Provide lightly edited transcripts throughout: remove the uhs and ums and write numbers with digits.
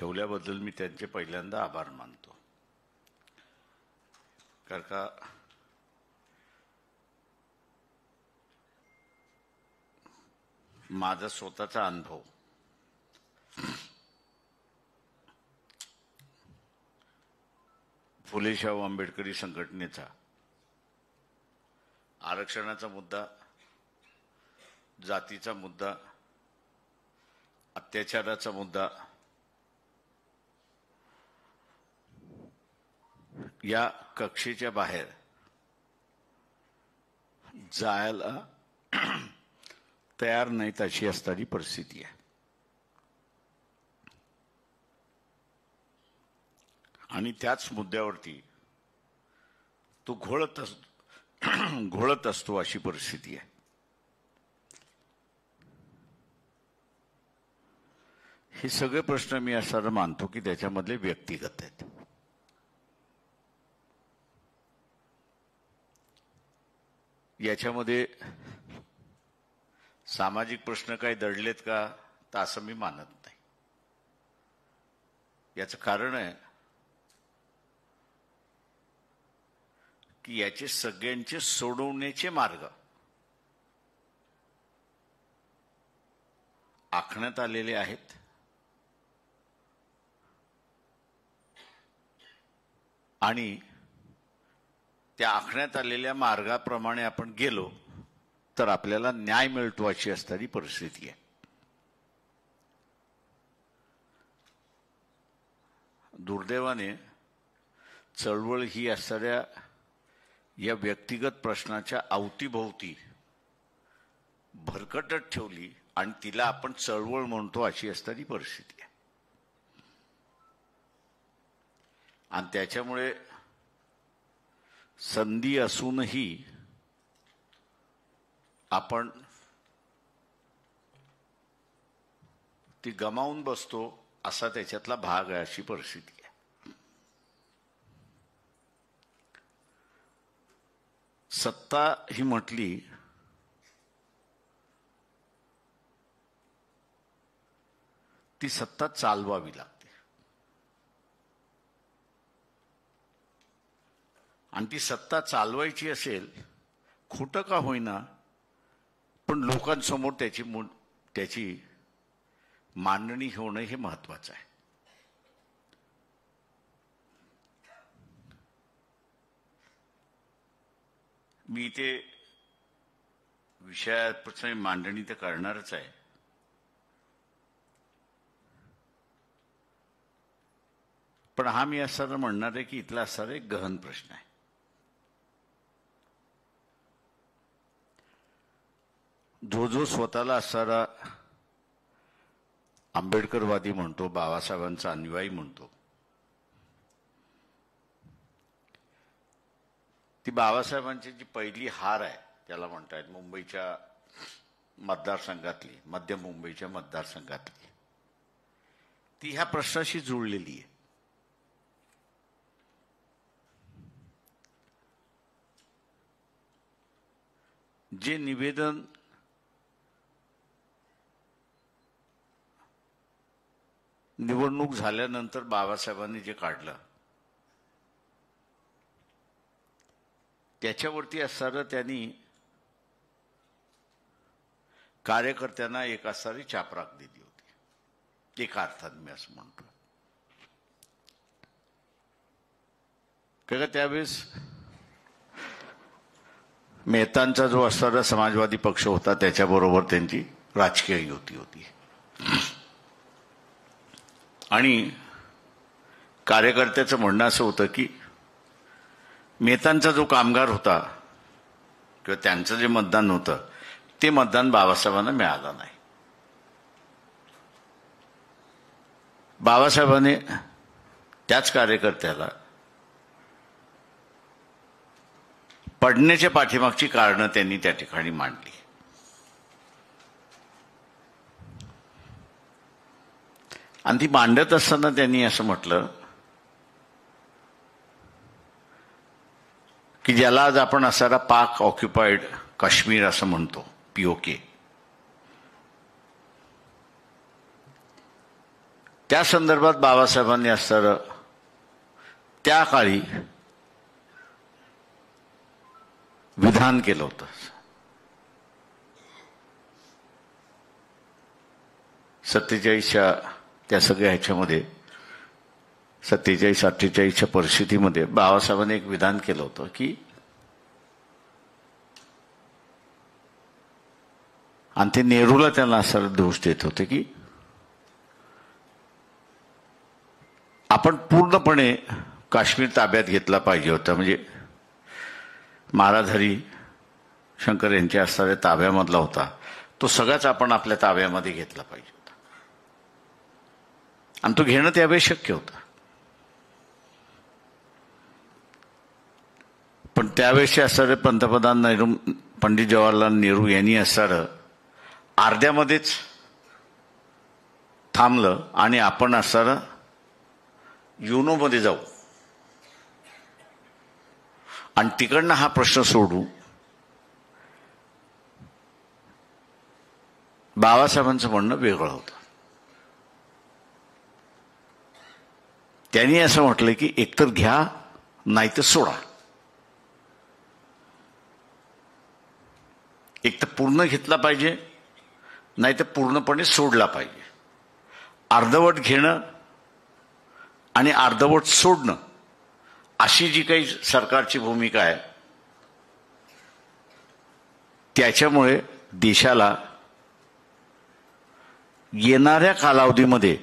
ठेवल्याबद्दल मी त्यांचे पहिल्यांदा आभार मानतो. कारण का माझा स्वतःचा अनुभव फुले शाहू आंबेडकरी संघटनेचा आरक्षणाचा मुद्दा, जातीचा मुद्दा, अत्याचाराचा मुद्दा या कक्षेच्या बाहेर जायला तयार नाहीत अशी असणारी परिस्थिती आहे. आणि त्याच मुद्द्यावरती तो घोळत असतो अशी परिस्थिती आहे. हे सगळे प्रश्न मी असं मानतो की त्याच्यामधले व्यक्तिगत आहेत. याच्यामध्ये सामाजिक प्रश्न काही दडलेत का तर असं मी मानत नाही. याचं कारण आहे की याचे सगळ्यांचे सोडवण्याचे मार्ग आखण्यात आलेले आहेत. आणि त्या आखण्यात आलेल्या मार्गाप्रमाणे आपण गेलो तर आपल्याला न्याय मिळतो अशी असणारी परिस्थिती आहे. दुर्दैवाने चळवळ ही असणाऱ्या या व्यक्तिगत प्रश्नाच्या अवतीभोवती भरकटत ठेवली आणि तिला आपण चळवळ म्हणतो अशी असणारी परिस्थिती आहे. आणि त्याच्यामुळे संधी असूनही आपण ती गमावून बसतो असा त्याच्यातला भाग आहे अशी परिस्थिती आहे. सत्ता ही म्हटली ती सत्ता चालवावी लागते. आणि ती सत्ता चालवायची असेल खोटं का होईना पण लोकांसमोर त्याची मांडणी होणं हे महत्वाचं आहे. मी ते विषयाप्रमाणे मांडणी तर करणारच आहे. पण हा मी असं म्हणणार आहे की इथला असणारा एक गहन प्रश्न आहे. जो स्वतःला असणारा आंबेडकरवादी म्हणतो, बाबासाहेबांचा अनुयायी म्हणतो, ती बाबासाहेबांची जी पहिली हार आहे त्याला म्हणतायत मुंबईच्या मतदारसंघातली, मध्य मुंबईच्या मतदारसंघातली, ती ह्या प्रश्नाशी जुळलेली आहे. जे निवेदन निवडणूक झाल्यानंतर बाबासाहेबांनी जे काढलं त्याच्यावरती असणारं त्यांनी कार्यकर्त्यांना एक असणारी चापराक दिली होती. एका अर्थाने मी असं म्हणतो. कारण त्यावेळेस मेहतांचा जो असणारा समाजवादी पक्ष होता त्याच्याबरोबर त्यांची राजकीय युती होती. आणि कार्यकर्त्याचं म्हणणं असं होतं की मेहतांचा जो कामगार होता किंवा त्यांचं जे मतदान होतं ते मतदान बाबासाहेबांना मिळालं नाही. बाबासाहेबांनी त्याच कार्यकर्त्याला पडण्याच्या पाठीमागची कारणं त्यांनी त्या ठिकाणी मांडली. आणि ती मांडत असताना त्यांनी असं म्हटलं की ज्याला आज आपण असणारा पाक ऑक्युपाईड काश्मीर असं म्हणतो, POK, त्या संदर्भात बाबासाहेबांनी असणारं त्या काळी विधान केलं होतं. 47च्या त्या सगळ्या ह्याच्यामध्ये 47-48च्या परिस्थितीमध्ये बाबासाहेबांनी एक विधान केलं होतं की आणि ते नेहरूला त्यांना असा दोष देत होते की आपण पूर्णपणे काश्मीर ताब्यात घेतला पाहिजे होता. म्हणजे महाराज हरी शंकर यांच्या असणाऱ्या ताब्यामधला होता तो सगळाच आपण आपल्या ताब्यामध्ये घेतला पाहिजे होता आणि तो घेणं त्यावेळी शक्य होतं. पण त्यावेळेचे असणारे पंतप्रधान नेहरू पंडित जवाहरलाल नेहरू यांनी असणारं अर्ध्यामध्येच थांबलं आणि आपण असणारं युनोमध्ये जाऊ आणि तिकडनं हा प्रश्न सोडू. बाबासाहेबांचं म्हणणं वेगळं होतं. त्यांनी असं म्हटलं की एकतर घ्या नाही तर सोडा. एक तर पूर्ण घेतला पाहिजे नाही तर पूर्णपणे सोडला पाहिजे. अर्धवट घेणं आणि अर्धवट सोडणं अशी जी काही सरकारची भूमिका आहे त्याच्यामुळे देशाला येणाऱ्या कालावधीमध्ये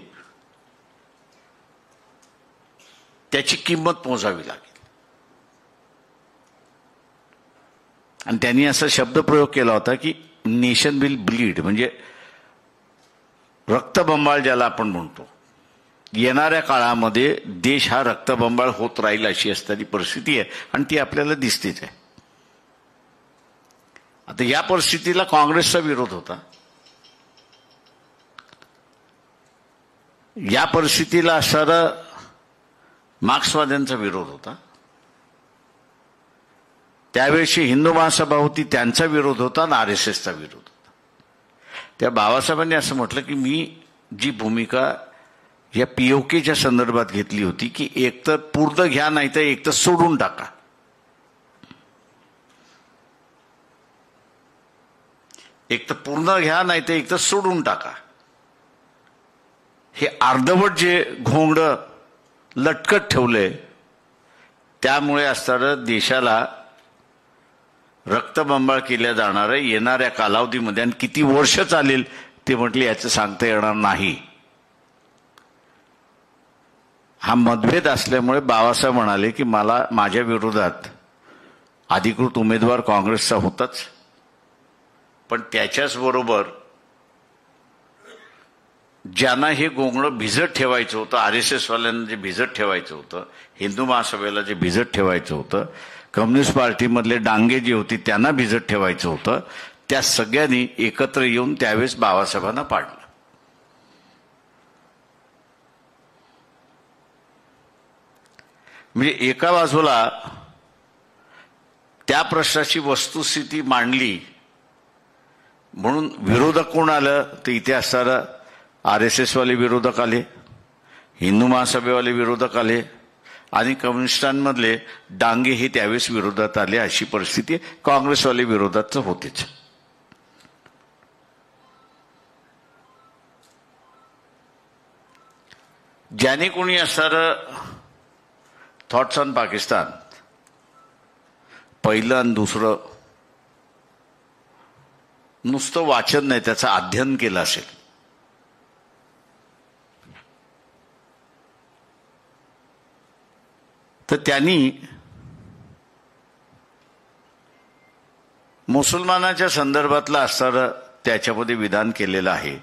त्याची किंमत मोजावी लागेल. आणि त्यांनी असा शब्दप्रयोग केला होता की नेशन विल ब्लीड, म्हणजे रक्तबंबाळ ज्याला आपण म्हणतो. येणाऱ्या काळामध्ये देश हा रक्तबंबाळ होत राहील अशी असणारी परिस्थिती आहे आणि ती आपल्याला दिसतेच आहे. आता या परिस्थितीला काँग्रेसचा विरोध होता. या परिस्थितीला असणारा मार्क्सवाद्यांचा विरोध होता. त्यावेळेची हिंदू महासभा होती त्यांचा विरोध होता आणि RSSचा विरोध होता. त्या बाबासाहेबांनी असं म्हटलं की मी जी भूमिका या POKच्या संदर्भात घेतली होती की एक तर पूर्ण घ्या नाही तर एक तर सोडून टाका. एक तर पूर्ण घ्या नाही तर एक तर सोडून टाका. हे अर्धवट जे घोंगडं लटकत ठेवलंय त्यामुळे असणारं देशाला रक्तबंबाळ केल्या जाणार आहे येणाऱ्या कालावधीमध्ये. आणि किती वर्ष चालेल ते म्हटले याचं सांगता येणार नाही. हा मतभेद असल्यामुळे बाबासाहेब म्हणाले की मला माझ्या विरोधात अधिकृत उमेदवार काँग्रेसचा होताच, पण त्याच्याच बरोबर ज्यांना हे गोंगडं भिजत ठेवायचं होतं, RSS वाल्यांना जे भिजत ठेवायचं होतं, हिंदू महासभेला जे भिजत ठेवायचं होतं, कम्युनिस्ट पार्टीमधले डांगे जे होते त्यांना भिजत ठेवायचं होतं, त्या सगळ्यांनी एकत्र येऊन त्यावेळेस बाबासाहेबांना पाडलं. म्हणजे एका बाजूला त्या प्रश्नाची वस्तुस्थिती मांडली म्हणून विरोधक कोण आलं तर इथे असणारं RSS वाले विरोधक आले, हिंदू महासभेवाले विरोधक आले आणि कम्युनिस्टांमधले डांगे हे त्यावेळेस विरोधात आले. अशी परिस्थिती काँग्रेसवाले विरोधात होतेच. ज्याने कोणी असणारं थॉट्स ऑन पाकिस्तान पहिलं आणि दुसरं नुसतं वाचन नाही त्याचं अध्ययन केलं असेल तर त्यांनी मुसलमानाच्या संदर्भातलं असणारं त्याच्यामध्ये विधान केलेलं आहे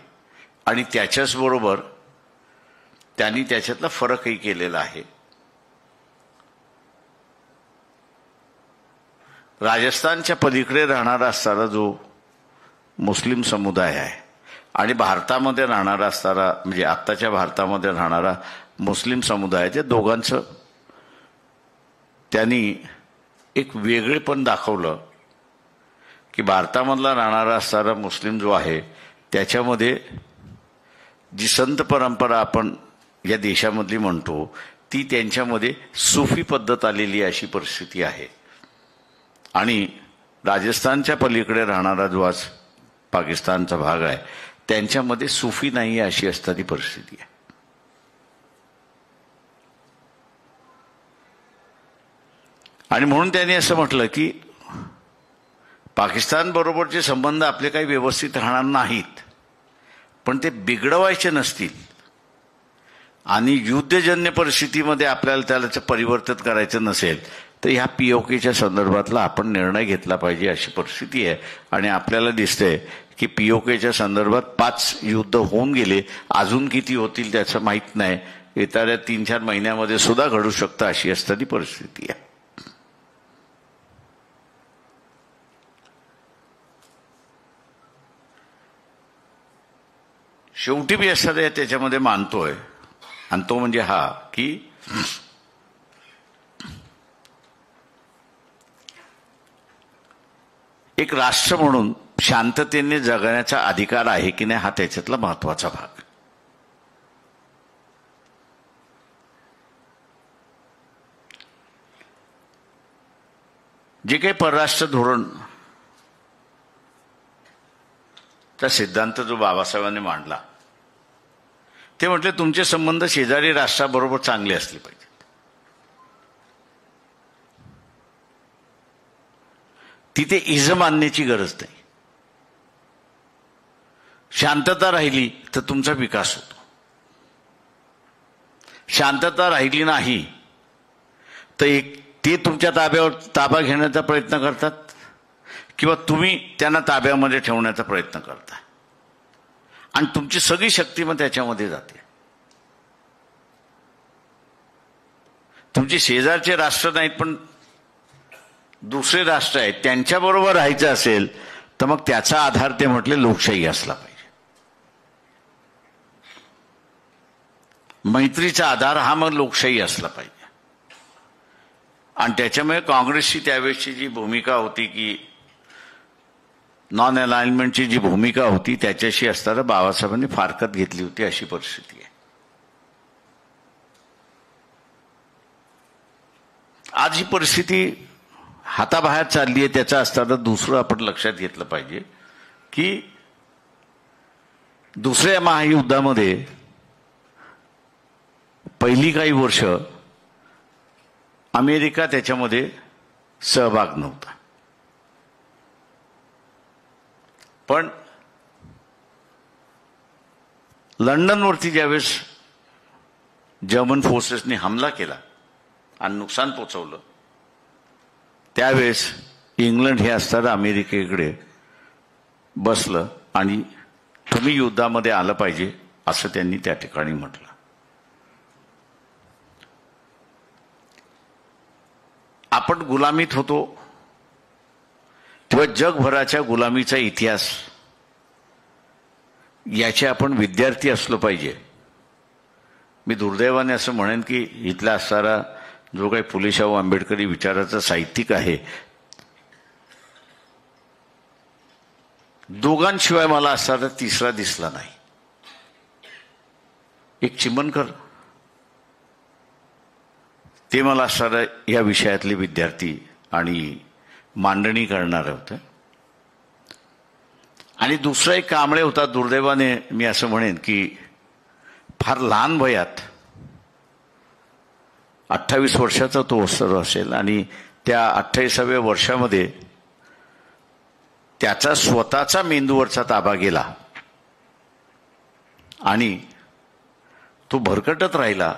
आणि त्याच्याच बरोबर त्यांनी त्याच्यातला फरकही केलेला आहे. राजस्थानच्या पलीकडे राहणारा असणारा जो मुस्लिम समुदाय आहे आणि भारतामध्ये राहणारा असणारा म्हणजे आत्ताच्या भारतामध्ये राहणारा मुस्लिम समुदाय, त्या दोघांचं त्यांनी एक वेगळेपण दाखवलं की भारतामधला राहणारा असणारा मुस्लिम जो आहे त्याच्यामध्ये जी संत परंपरा आपण या देशामधली म्हणतो ती त्यांच्यामध्ये सुफी पद्धत आलेली अशी परिस्थिती आहे. आणि राजस्थानच्या पलीकडे राहणारा जो आज पाकिस्तानचा भाग आहे त्यांच्यामध्ये सुफी नाही अशी असणारी परिस्थिती आहे. आणि म्हणून त्यांनी असं म्हटलं की पाकिस्तान बरोबरचे संबंध आपले काही व्यवस्थित राहणार नाहीत, पण ते बिघडवायचे नसतील आणि युद्धजन्य परिस्थितीमध्ये आपल्याला त्याला परिवर्तित करायचं नसेल तर ह्या पीओकेच्या संदर्भातला आपण निर्णय घेतला पाहिजे अशी परिस्थिती आहे. आणि आपल्याला दिसतंय की पीओकेच्या संदर्भात 5 युद्ध होऊन गेले, अजून किती होतील त्याचं माहीत नाही. येणाऱ्या 3-4 महिन्यामध्ये सुद्धा घडू शकतं अशी असणारी परिस्थिती आहे. शेवटी मी असं त्याच्यामध्ये मानतोय, आणि तो म्हणजे हा की एक राष्ट्र म्हणून शांततेने जगण्याचा अधिकार आहे की नाही हा त्याच्यातला महत्वाचा भाग. जे काही परराष्ट्र धोरण चा सिद्धांत जो बाबासाहेबांनी मांडला ते म्हटले तुमचे संबंध शेजारी राष्ट्राबरोबर चांगले असले पाहिजेत. तिथे इजम आणण्याची गरज नाही. शांतता राहिली तर तुमचा विकास होतो. शांतता राहिली नाही तर ते तुमच्या ताबा घेण्याचा प्रयत्न करतात किंवा तुम्ही त्यांना ताब्यामध्ये ठेवण्याचा प्रयत्न करता आणि तुमची सगळी शक्ती मग त्याच्यामध्ये जाते. तुमचे शेजारचे राष्ट्र नाहीत पण दुसरे राष्ट्र आहेत त्यांच्याबरोबर राहायचं असेल तर मग त्याचा आधार ते म्हटले लोकशाही असला पाहिजे. मैत्रीचा आधार हा मग लोकशाही असला पाहिजे. आणि त्याच्यामुळे काँग्रेसची त्यावेळेसची जी भूमिका होती की नॉन अलाइनमेंटची जी भूमिका होती त्याच्याशी असताना बाबासाहेबांनी फारकत घेतली होती अशी परिस्थिती आहे. आज ही परिस्थिती हाताबाहेर चालली आहे. त्याचा असताना दुसरं आपण लक्षात घेतलं पाहिजे की दुसऱ्या महायुद्धामध्ये पहिली काही वर्ष अमेरिका त्याच्यामध्ये सहभाग नव्हता, पण लंडनवरती ज्यावेळेस जर्मन फोर्सेसनी हमला केला आणि नुकसान पोचवलं त्यावेळेस इंग्लंड हे असताना अमेरिकेकडे बसलं आणि तुम्ही युद्धामध्ये आलं पाहिजे असं त्यांनी त्या ठिकाणी म्हटलं. आपण गुलामीत होतो तेव्हा जगभराच्या गुलामीचा इतिहास याचे आपण विद्यार्थी असलो पाहिजे. मी दुर्दैवाने असं म्हणेन की इथला असणारा जो काही फुलेशाहू आंबेडकरी विचाराचा साहित्यिक आहे दोघांशिवाय मला असणारा तिसरा दिसला नाही. एक चिमणकर ते मला असणारा या विषयातले विद्यार्थी आणि मांडणी करणार होते आणि दुसरा एक कांबळे होता. दुर्दैवाने मी असं म्हणेन की फार लहान वयात 28 वर्षाचा तो असेल आणि त्या 28व्या वर्षामध्ये त्याचा स्वतःचा मेंदूवरचा ताबा गेला आणि तो भरकटत राहिला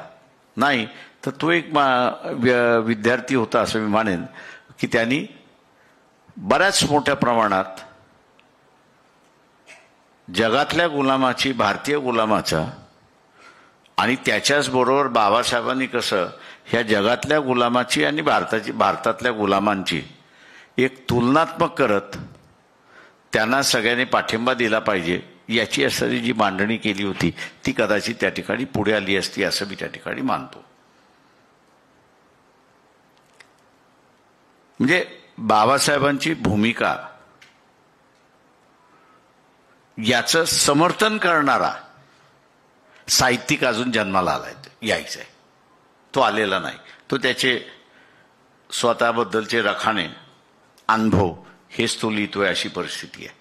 नाही. तर तो एक विद्यार्थी होता असं मी म्हणेन की त्यांनी बऱ्याच मोठ्या प्रमाणात जगातल्या गुलामाची भारतीय गुलामाचा आणि त्याच्याच बरोबर बाबासाहेबांनी कसं ह्या जगातल्या गुलामाची आणि भारतातल्या गुलामांची एक तुलनात्मक करत त्यांना सगळ्यांनी पाठिंबा दिला पाहिजे याची असणारी जी मांडणी केली होती ती कदाचित त्या ठिकाणी पुढे आली असती असं मी त्या ठिकाणी मानतो. म्हणजे बाबासाहेबांची भूमिका याचं समर्थन करणारा साहित्यिक अजून जन्माला आलाय, यायचा आहे, तो आलेला नाही. तो त्याचे स्वतःबद्दलचे रखाणे, अनुभव हेच तो लिहितोय, अशी परिस्थिती आहे.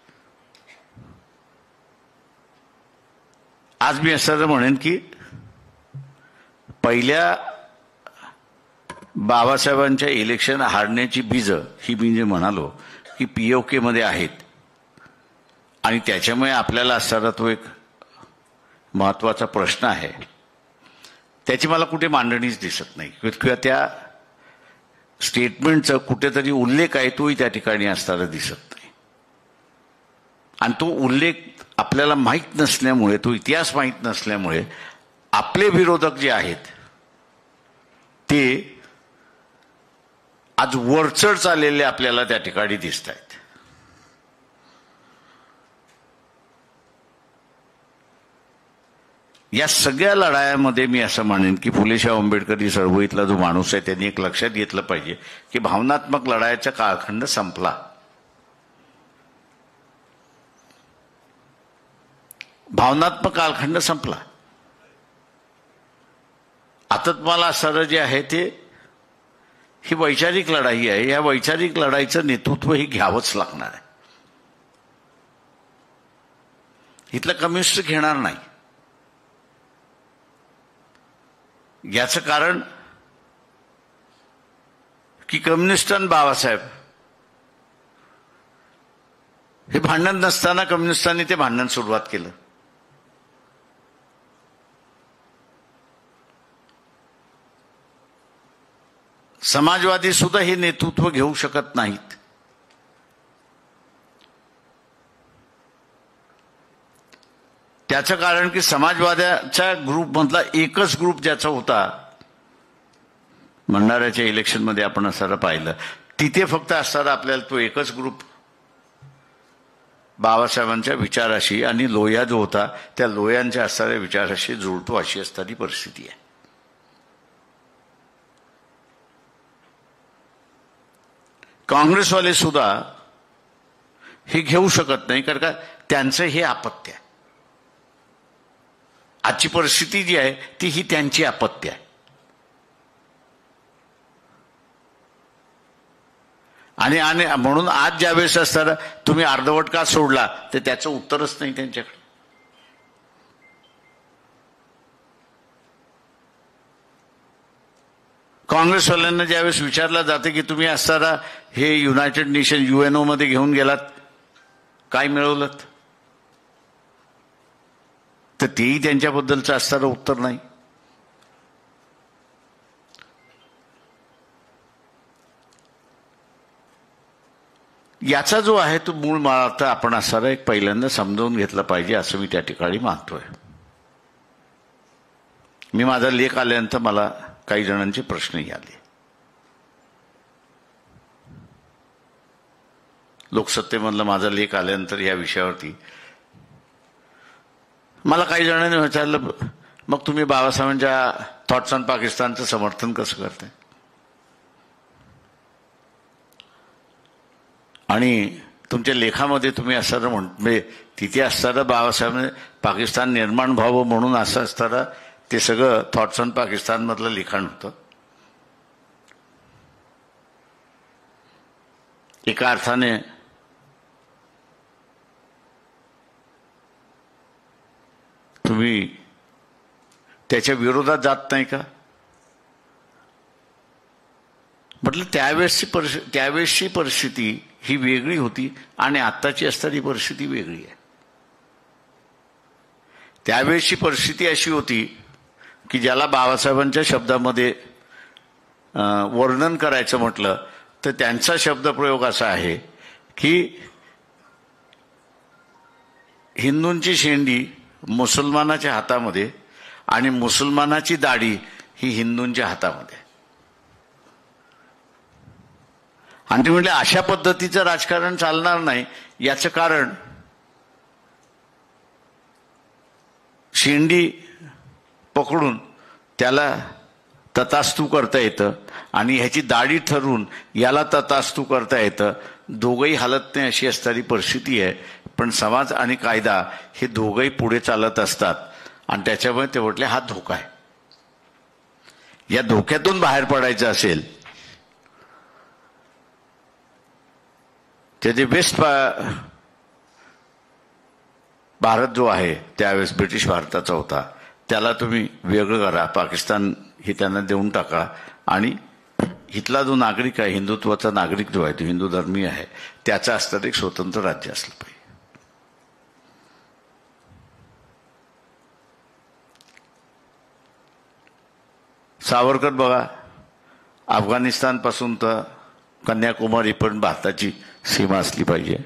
आज मी असं म्हणेन की पहिल्या बाबासाहेबांच्या इलेक्शन हारण्याची बीज ही मी जे म्हणालो की POK मध्ये आहेत, आणि त्याच्यामुळे आपल्याला असणारा तो एक महत्वाचा प्रश्न आहे, त्याची मला कुठे मांडणीच दिसत नाही, किंवा त्या स्टेटमेंटचा कुठेतरी उल्लेख आहे तोही त्या ठिकाणी असताना दिसत नाही. आणि तो उल्लेख आपल्याला माहीत नसल्यामुळे, तो इतिहास माहीत नसल्यामुळे आपले विरोधक जे आहेत ते आज वरचढ चाललेले आपल्याला त्या ठिकाणी दिसत आहेत. या सगळ्या लढायांमध्ये मी असं म्हणेन की फुलेशाह आंबेडकरी चळवळीतला जो माणूस आहे त्यांनी एक लक्षात घेतलं पाहिजे की भावनात्मक लढाईचा कालखंड संपला. भावनात्मक कालखंड संपला. आता तुम्हाला असणारं जे आहे ते ही वैचारिक लढाई आहे. या वैचारिक लढाईचं नेतृत्व ही घ्यावंच लागणार आहे. इथलं कम्युनिस्ट घेणार नाही. याचं कारण की कम्युनिस्ट आणि बाबासाहेब हे भांडण नसताना कम्युनिस्टांनी ते भांडण सुरुवात केलं. समाजवादी सुद्धा हे नेतृत्व घेऊ शकत नाहीत. त्याचं कारण की समाजवाद्याच्या ग्रुपमधला एकच ग्रुप ज्याचा होता, भंडाऱ्याच्या इलेक्शनमध्ये आपण असणारं पाहिलं, तिथे फक्त असणारा आपल्याला तो एकच ग्रुप बाबासाहेबांच्या विचाराशी आणि लोह्या जो होता त्या लोह्यांच्या असणाऱ्या विचाराशी जुळतो, अशी असणारी परिस्थिती आहे. काँग्रेसवाले सुद्धा हे घेऊ शकत नाही, कारण का त्यांचं हे अपत्य आहे. आजची परिस्थिती जी आहे ती ही त्यांची अपत्य आहे. आणि म्हणून आज ज्यावेळेस असताना तुम्ही अर्धवट का सोडला तर त्याचं उत्तरच नाही त्यांच्याकडे. काँग्रेसवाल्यांना ज्यावेळेस विचारलं जाते की तुम्ही असताना हे युनायटेड नेशन UNO मध्ये घेऊन गेलात, काय मिळवलं, तर तेही त्यांच्याबद्दलचं असणारं उत्तर नाही. याचा जो आहे तो मूळ मार्ग आपण असणारा एक पहिल्यांदा समजावून घेतला पाहिजे, असं मी त्या ठिकाणी मानतोय. मी माझा लेख आल्यानंतर मला काही जणांचे प्रश्नही आले. लोकसत्तेमधला माझा लेख आल्यानंतर या विषयावरती मला काही जणांनी विचारलं, मग तुम्ही बाबासाहेबांच्या थॉट्स ऑन पाकिस्तानचं समर्थन कसं करताय? आणि तुमच्या लेखामध्ये तुम्ही असताना म्हणजे तिथे असताना बाबासाहेब पाकिस्तान निर्माण व्हावं म्हणून असं असताना ते सगळं थॉट्स ऑन पाकिस्तान मधलं लिखाण होतं. एका अर्थाने तुम्ही त्याच्या विरोधात जात नाही का? म्हटलं त्यावेळेसची परिस्थिती ही वेगळी होती आणि आत्ताची असणारी परिस्थिती वेगळी आहे. त्यावेळेसची परिस्थिती अशी होती की ज्याला बाबासाहेबांच्या शब्दामध्ये वर्णन करायचं म्हटलं तर त्यांचा शब्दप्रयोग असा आहे की हिंदूंची शेंडी मुसलमानाच्या हातामध्ये आणि मुसलमानाची दाढी ही हिंदूंच्या हातामध्ये. आणि ते म्हटले अशा पद्धतीचं राजकारण चालणार नाही. याचं कारण शेंडी पकडून त्याला तथास्तू करता येतं आणि ह्याची दाढी ठरवून याला तथास्तू करता येतं. दोघंही हालत नाही अशी असणारी परिस्थिती आहे. पण समाज आणि कायदा हे दोघंही पुढे चालत असतात आणि त्याच्यामुळे ते म्हटले हा धोका आहे. या धोक्यातून बाहेर पडायचं असेल तर जे बेस्ट भारत जो आहे त्यावेळेस ब्रिटिश भारताचा होता त्याला तुम्ही वेगळं करा, पाकिस्तान हे त्यांना देऊन टाका आणि इथला जो नागरिक आहे, हिंदुत्वाचा नागरिक जो आहे, तो हिंदू धर्मीय आहे, त्याचं असतं एक स्वतंत्र राज्य असलं पाहिजे. सावरकर बघा, अफगाणिस्तान पासून तर कन्याकुमारी पण भारताची सीमा असली पाहिजे.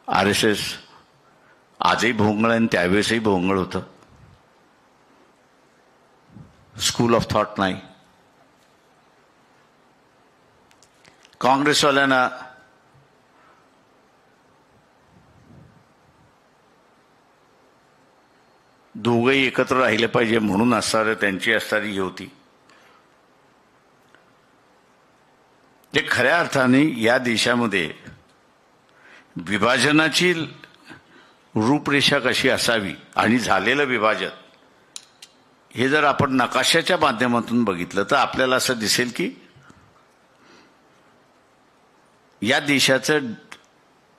RSS आजही भोंगळ आणि त्यावेळेसही भोंगळ होतं. स्कूल ऑफ थॉट नाही. काँग्रेसवाल्यांना दोघंही एकत्र राहिले पाहिजे म्हणून त्यांची असणारी ही होती. ते खऱ्या अर्थाने या देशामध्ये विभाजनाची रूपरेषा कशी असावी आणि झालेलं विभाजन हे जर आपण नकाशाच्या माध्यमातून बघितलं तर आपल्याला असं दिसेल की या देशाचं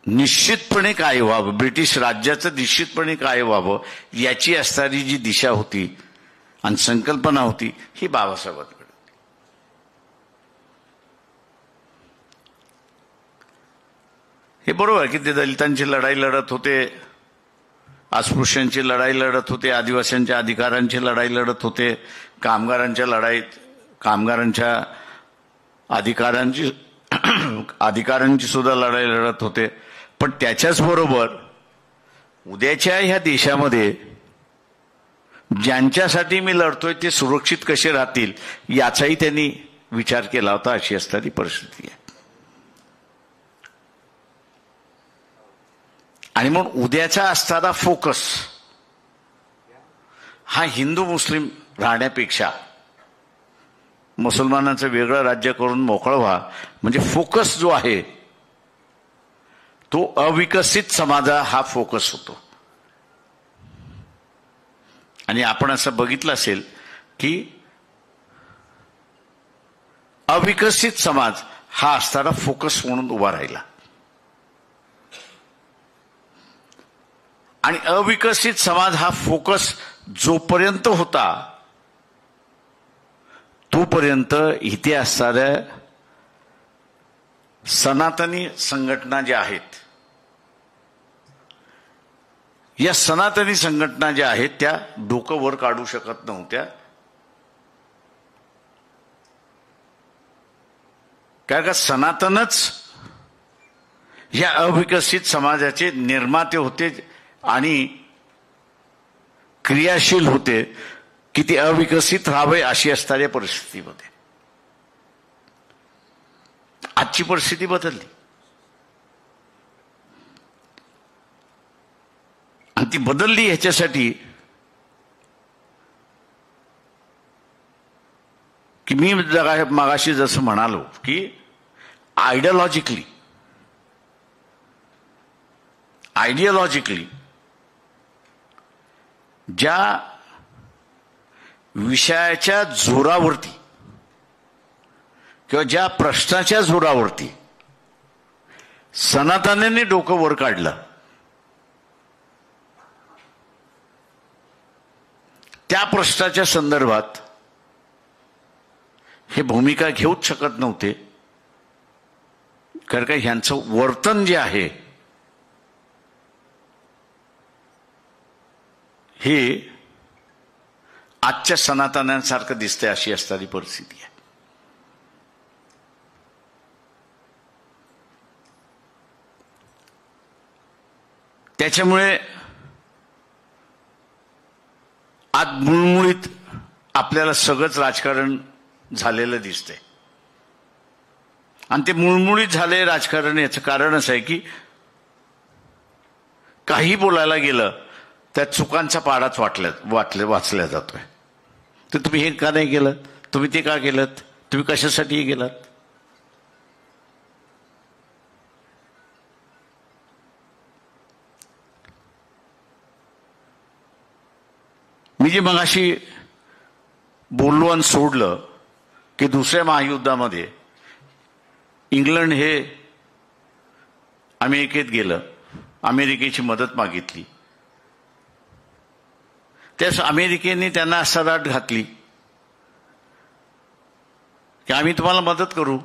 निश्चितपणे काय व्हावं, ब्रिटिश राज्याचं निश्चितपणे काय व्हावं याची असणारी जी दिशा होती आणि संकल्पना होती ही बाबासाहेबांकडे. हे बरोबर की ते दलितांची लढाई लढत होते, अस्पृश्यांची लढाई लढत होते, आदिवासींच्या अधिकारांची लढाई लढत होते, कामगारांच्या अधिकारांची सुद्धा लढाई लढत होते. पण त्याच्याच बरोबर उद्याच्या ह्या देशामध्ये ज्यांच्यासाठी मी लढतोय ते सुरक्षित कसे राहतील याचाही त्यांनी विचार केला होता. अशी असणारी परिस्थिती आहे. आणि म्हणून उद्याचा असणारा फोकस हा हिंदू मुस्लिम राहण्यापेक्षा मुसलमानांचं वेगळं राज्य करून मोकळं व्हा, म्हणजे फोकस जो आहे तो अविकसित समाजा हा फोकस होतो. आणि आपण असं बघितलं असेल की अविकसित समाज हा असणारा फोकस म्हणून उभा राहिला. आणि अविकसित समाज हा फोकस जोपर्यंत होता तोपर्यंत इथे असणाऱ्या सनातनी संघटना ज्या आहेत, या सनातनी संघटना ज्या आहेत त्या डोकं वर काढू शकत नव्हत्या. कारण का सनातनच या अविकसित समाजाचे निर्माते होते आणि क्रियाशील होते की ते अविकसित राहावे अशी असणाऱ्या परिस्थितीमध्ये. आजची परिस्थिती बदलली आणि ती बदलली ह्याच्यासाठी की मी मागाशी जसं म्हणालो की आयडियोलॉजिकली ज्या विषयाच्या जोरावरती किंवा ज्या प्रश्नाच्या जोरावरती सनातनांनी डोकं वर काढलं त्या प्रश्नाच्या संदर्भात हे भूमिका घेऊच शकत नव्हते. कारण का ह्यांचं वर्तन जे आहे हे आजच्या सनातन्यांसारखं दिसतंय अशी असणारी परिस्थिती आहे. त्याच्यामुळे आज मुळमुळीत आपल्याला सगळंच राजकारण झालेलं दिसतंय. आणि ते मुळमुळीत झाले राजकारण याचं कारण असं आहे की काही बोलायला गेलं त्या चुकांचा पाडाच वाचल्या जातोय. तर तुम्ही हे का नाही केलं, तुम्ही ते का केलं, तुम्ही कशासाठी गेलात. मी जे मगाशी बोललो आणि सोडलं की दुसऱ्या महायुद्धामध्ये इंग्लंड हे अमेरिकेत गेलं, अमेरिकेची मदत मागितली, त्यास अमेरिकेने त्यांना सराट घातली की आम्ही तुम्हाला मदत करू,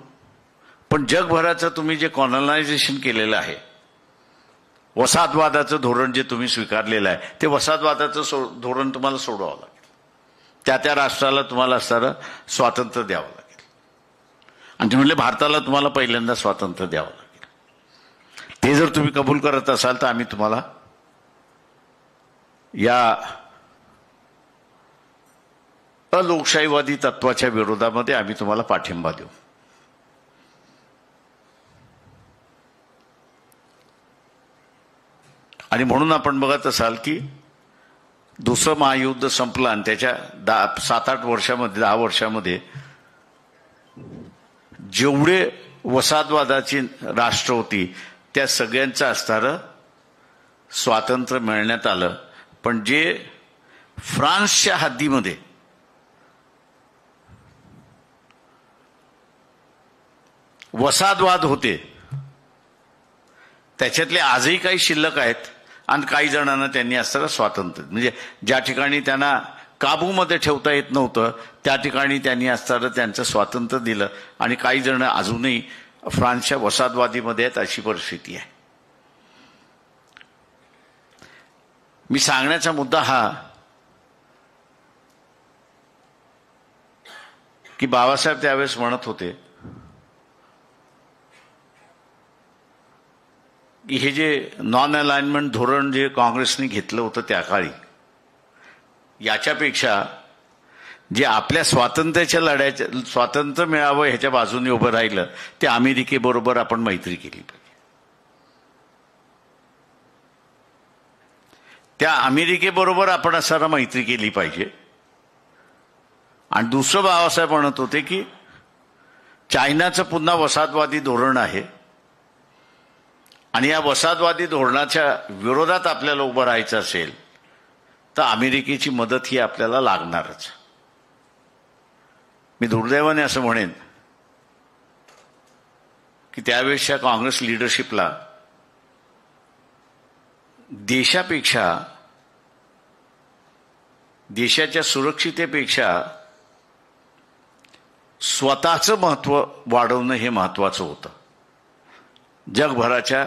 पण जगभराचं तुम्ही जे कॉलनायझेशन केलेलं आहे, वसाहतवादाचं धोरण जे तुम्ही स्वीकारलेलं आहे, ते वसाहतवादाचं धोरण तुम्हाला सोडवावं लागेल. त्या राष्ट्राला तुम्हाला असणारं स्वातंत्र्य द्यावं लागेल. आणि ते म्हणले भारताला तुम्हाला पहिल्यांदा स्वातंत्र्य द्यावं लागेल. ते जर तुम्ही कबूल करत असाल तर आम्ही तुम्हाला या अलोकशाहीवादी तत्वाच्या विरोधामध्ये आम्ही तुम्हाला पाठिंबा देऊ. आणि म्हणून आपण बघत असाल की दुसरं महायुद्ध संपलं आणि त्याच्या 7-8 वर्षामध्ये 10 वर्षामध्ये जेवढे वसाहतवादाची राष्ट्र होती त्या सगळ्यांचं असणारं स्वातंत्र्य मिळण्यात आलं. पण जे फ्रान्सच्या हद्दीमध्ये वसाहतवाद होते त्याच्यातले आजही काही शिल्लक आहेत आणि काही जणांना त्यांनी असणारं स्वातंत्र्य, म्हणजे ज्या ठिकाणी त्यांना काबूमध्ये ठेवता येत नव्हतं त्या ठिकाणी त्यांनी असणारं त्यांचं स्वातंत्र्य दिलं. आणि काही जण अजूनही फ्रान्सच्या वसाहतवादीमध्ये आहेत, अशी परिस्थिती आहे. मी सांगण्याचा मुद्दा हा की बाबासाहेब त्यावेळेस म्हणत होते की हे जे नॉन अलाइनमेंट धोरण जे काँग्रेसने घेतलं होतं त्या काळी, याच्यापेक्षा जे आपल्या स्वातंत्र्याच्या लढ्याच्या स्वातंत्र्य मिळावं ह्याच्या बाजूने उभं राहिलं ते अमेरिकेबरोबर आपण मैत्री केली पाहिजे. त्या अमेरिकेबरोबर आपण असणारा मैत्री केली पाहिजे. आणि दुसरं बाबासाहेब म्हणत होते की चायनाचं पुन्हा वसाहतवादी धोरण आहे आणि या वसाहतवादी धोरणाच्या विरोधात आपल्याला उभं राहायचं असेल तर अमेरिकेची मदत ही आपल्याला लागणारच. मी दुर्दैवाने असं म्हणेन की त्यावेळेसच्या काँग्रेस लिडरशिपला देशापेक्षा, देशाच्या सुरक्षितेपेक्षा स्वतःचं महत्त्व वाढवणं हे महत्त्वाचं होतं. जगभराच्या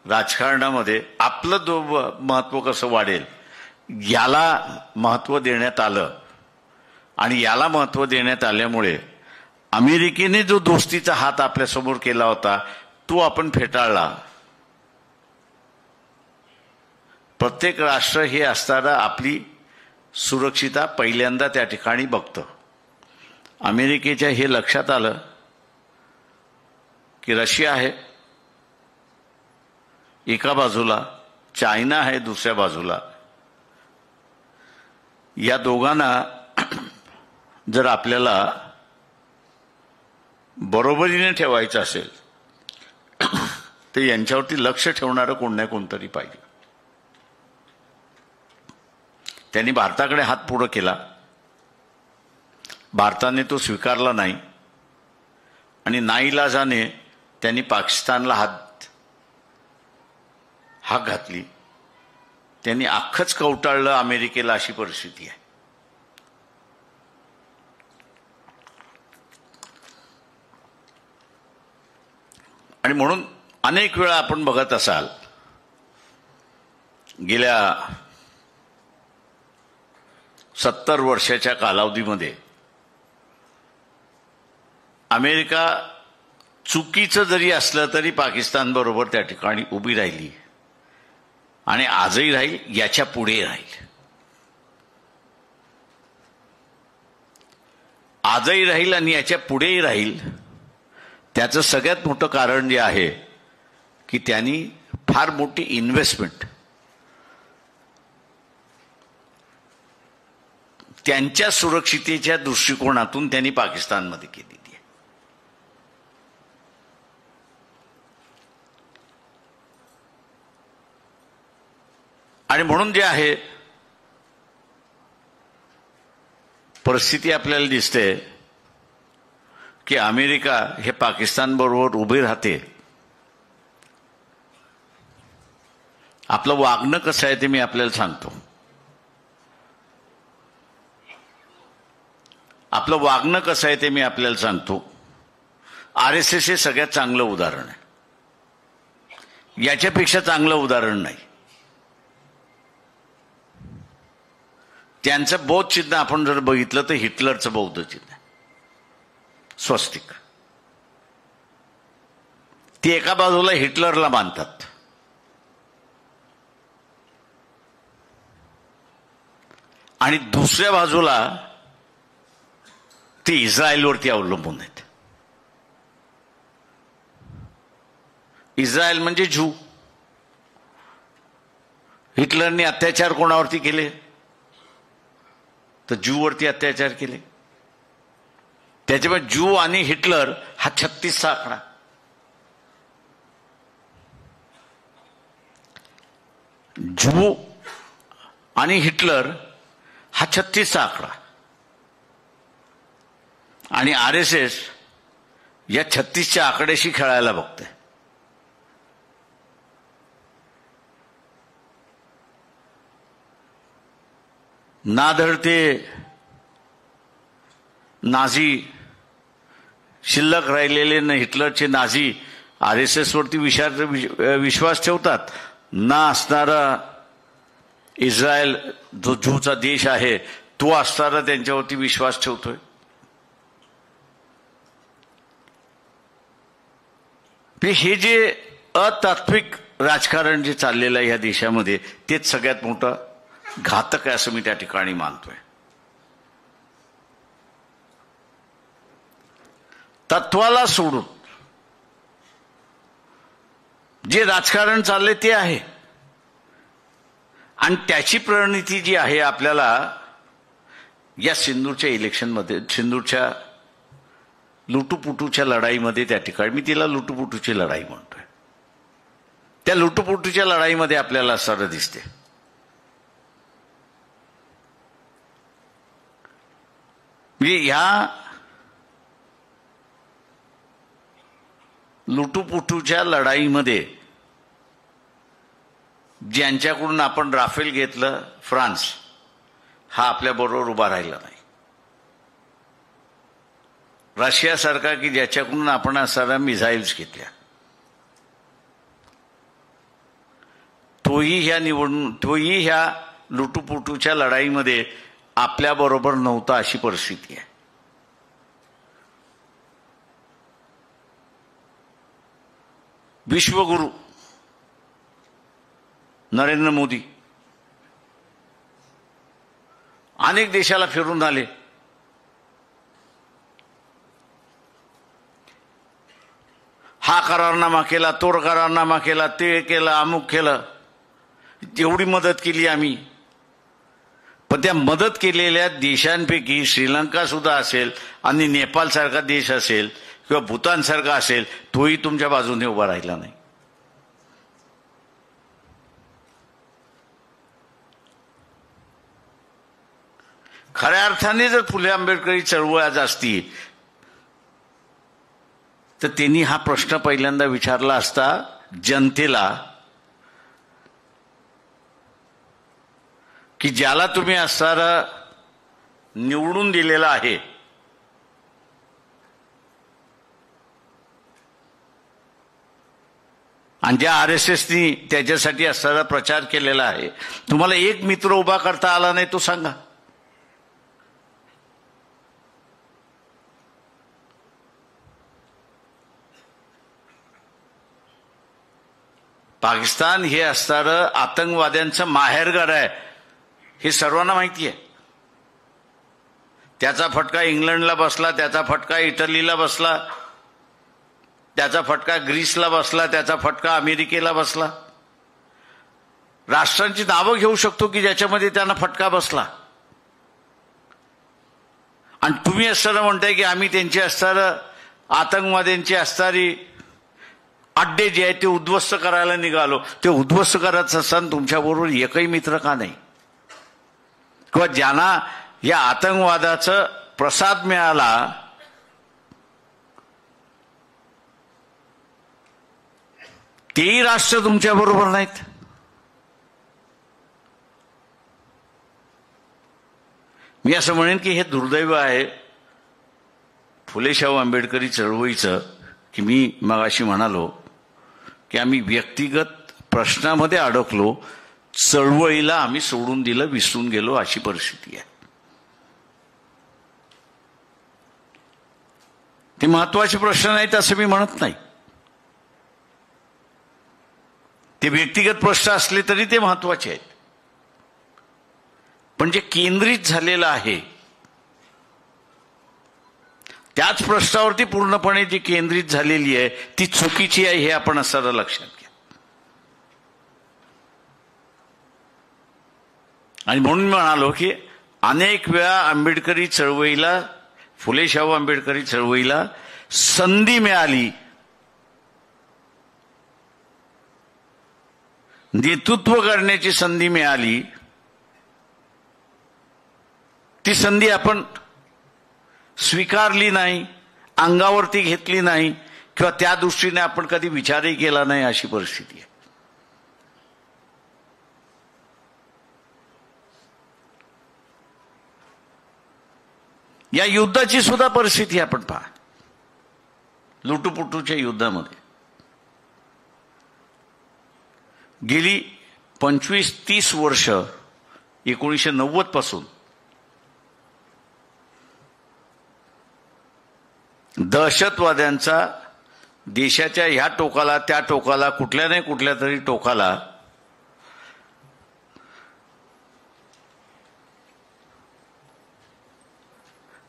राजकारणामध्ये आपलं महत्त्व कसं वाढेल याला महत्त्व देण्यात आलं. आणि याला महत्त्व देण्यात आल्यामुळे अमेरिकेने जो दोस्तीचा हात आपल्यासमोर केला होता तो आपण फेटाळला. प्रत्येक राष्ट्र हे असताना आपली सुरक्षितता पहिल्यांदा त्या ठिकाणी बघतं. अमेरिकेच्या हे लक्षात आलं की रशिया आहे एका बाजूला, चायना आहे दुसऱ्या बाजूला, या दोघांना जर आपल्याला बरोबरीने ठेवायचं असेल तर यांच्यावरती लक्ष ठेवणारं कोण नाही कोणतरी पाहिजे. त्यांनी भारताकडे हात पुढं केला, भारताने तो स्वीकारला नाही आणि नाईलाजाने त्यांनी पाकिस्तानला हाक घातली. त्यांनी अख्खंच कवटाळलं अमेरिकेला, अशी परिस्थिती आहे. आणि म्हणून अनेक वेळा आपण बघत असाल गेल्या 70 वर्षाच्या कालावधीमध्ये अमेरिका चुकीचं जरी असलं तरी पाकिस्तान बरोबर त्या ठिकाणी उभी राहिली आणि आजही राहील, याच्या पुढे राहील. आजही राहील आणि याच्या पुढेही राहील. त्याचं सगळ्यात मोठं कारण जे आहे की त्यांनी फार मोठी इन्व्हेस्टमेंट त्यांच्या सुरक्षितेच्या दृष्टिकोनातून त्यांनी पाकिस्तानमध्ये केलेली आहे. आणि म्हणून जे आहे परिस्थिती आपल्याला दिसते की अमेरिका हे पाकिस्तान बरोबर उभे राहते. आपलं वागणं कसं आहे ते मी आपल्याला सांगतो. आपलं वागणं कसं आहे ते मी आपल्याला सांगतो. RSS हे सगळ्यात चांगलं उदाहरण आहे. याच्यापेक्षा चांगलं उदाहरण नाही. त्यांचं बौद्ध चिन्ह आपण जर बघितलं तर हिटलरचं बौद्ध चिन्ह आहे, स्वस्तिक. ती एका बाजूला हिटलरला मानतात आणि दुसऱ्या बाजूला ते इस्रायलवरती अवलंबून आहेत. इस्रायल म्हणजे ज्यू. हिटलरने अत्याचार कोणावरती केले तर ज्यूवरती अत्याचार केले. त्याच्यामुळे ज्यू आणि हिटलर हा 36चा आकडा. ज्यू आणि हिटलर हा 36चा आकडा आणि RSS या 36च्या आकड्याशी खेळायला बघते. ना धरते नाझी शिल्लक राहिलेले न हिटलरचे नाझी RSS वरती विश्वास ठेवतात, ना असणारा इस्रायल जो ज्यूचा देश आहे तो असणारा त्यांच्यावरती विश्वास ठेवतोय. हे जे अतात्विक राजकारण जे चाललेलं आहे या देशामध्ये तेच सगळ्यात मोठं घातक आहे असं मी त्या ठिकाणी मानतोय. तत्वाला सोडून जे राजकारण चाललंय ते आहे आणि त्याची परिणती जी आहे आपल्याला या सिंदूरच्या इलेक्शनमध्ये, सिंदूरच्या लुटूपुटूच्या लढाईमध्ये, त्या ठिकाणी मी तिला लुटूपुटूची लढाई म्हणतोय, त्या लुटूपुटूच्या लढाईमध्ये आपल्याला असं दिसते. म्हणजे ह्या लुटूपुटूच्या लढाईमध्ये ज्यांच्याकडून आपण राफेल घेतलं, फ्रान्स हा आपल्याबरोबर उभा राहिला नाही. रशियासारखा की ज्याच्याकडून आपण असणाऱ्या मिसाईल्स घेतल्या, तोही ह्या लुटूपुटूच्या लढाईमध्ये आपल्याबरोबर नव्हता अशी परिस्थिती आहे. विश्वगुरु नरेंद्र मोदी अनेक देशाला फिरून आले. हा करारनामा केला, तो करारनामा केला, ते केलं, अमुक केलं, एवढी मदत केली आम्ही. पण त्या मदत केलेल्या देशांपैकी श्रीलंका सुद्धा असेल आणि नेपाळ सारखा देश असेल किंवा भूतान सारखा असेल, तोही तुमच्या बाजूने उभा राहिला नाही. खऱ्या अर्थाने जर फुले आंबेडकरी चळवळ आज असती तर त्यांनी हा प्रश्न पहिल्यांदा विचारला असता जनतेला की ज्याला तुम्ही असणारा निवडून दिलेला आहे, आणि ज्या RSSनी त्याच्यासाठी असणारा प्रचार केलेला आहे, तुम्हाला एक मित्र उभा करता आला नाही तो सांगा. पाकिस्तान हे असणारं आतंकवाद्यांचं माहेरघर आहे हे सर्वांना माहिती आहे. त्याचा फटका इंग्लंडला बसला, त्याचा फटका इटलीला बसला, त्याचा फटका ग्रीसला बसला, त्याचा फटका अमेरिकेला बसला. राष्ट्रांची नावं घेऊ शकतो की ज्याच्यामध्ये त्यांना फटका बसला. आणि तुम्ही असताना म्हणताय की आम्ही त्यांची असणारं आतंकवाद्यांची असणारी अड्डे जे आहेत ते उद्ध्वस्त करायला निघालो. ते उद्ध्वस्त करायचं असताना तुमच्याबरोबर एकही मित्र का नाही, किंवा ज्यांना या आतंकवादाचा प्रसाद मिळाला, तेही राष्ट्र तुमच्या बरोबर नाहीत. मी असं म्हणेन की हे दुर्दैव आहे फुले शाहू आंबेडकरी चळवळीचं, की मी मगाशी म्हणालो की आम्ही व्यक्तिगत प्रश्नामध्ये अडकलो, चळवळीला आम्ही सोडून दिलं, विसरून गेलो, अशी परिस्थिती आहे. ते महत्वाचे प्रश्न नाहीत असं मी म्हणत नाही. ते व्यक्तिगत प्रश्न असले तरी ते महत्वाचे आहेत. पण जे केंद्रित झालेलं आहे त्याच प्रश्नावरती पूर्णपणे जी केंद्रित झालेली आहे ती चुकीची आहे, हे आपण असं लक्षात घ्या. आणि म्हणून मी म्हणालो की अनेक वेळा आंबेडकरी चळवळीला, फुले शाहू आंबेडकरी चळवळीला संधी मिळाली, नेतृत्व करण्याची संधी मिळाली, ती संधी आपण स्वीकारली नाही, अंगावरती घेतली नाही, किंवा त्या दृष्टीने आपण कधी विचारही केला नाही, अशी परिस्थिती आहे. या युद्धाची सुद्धा परिस्थिती आपण पहा. लुटूपुटूच्या युद्धामध्ये गेली 25-30 वर्ष, 1990 पासून दहशतवाद्यांचा देशाच्या ह्या टोकाला त्या टोकाला कुठल्या नाही कुठल्या तरी टोकाला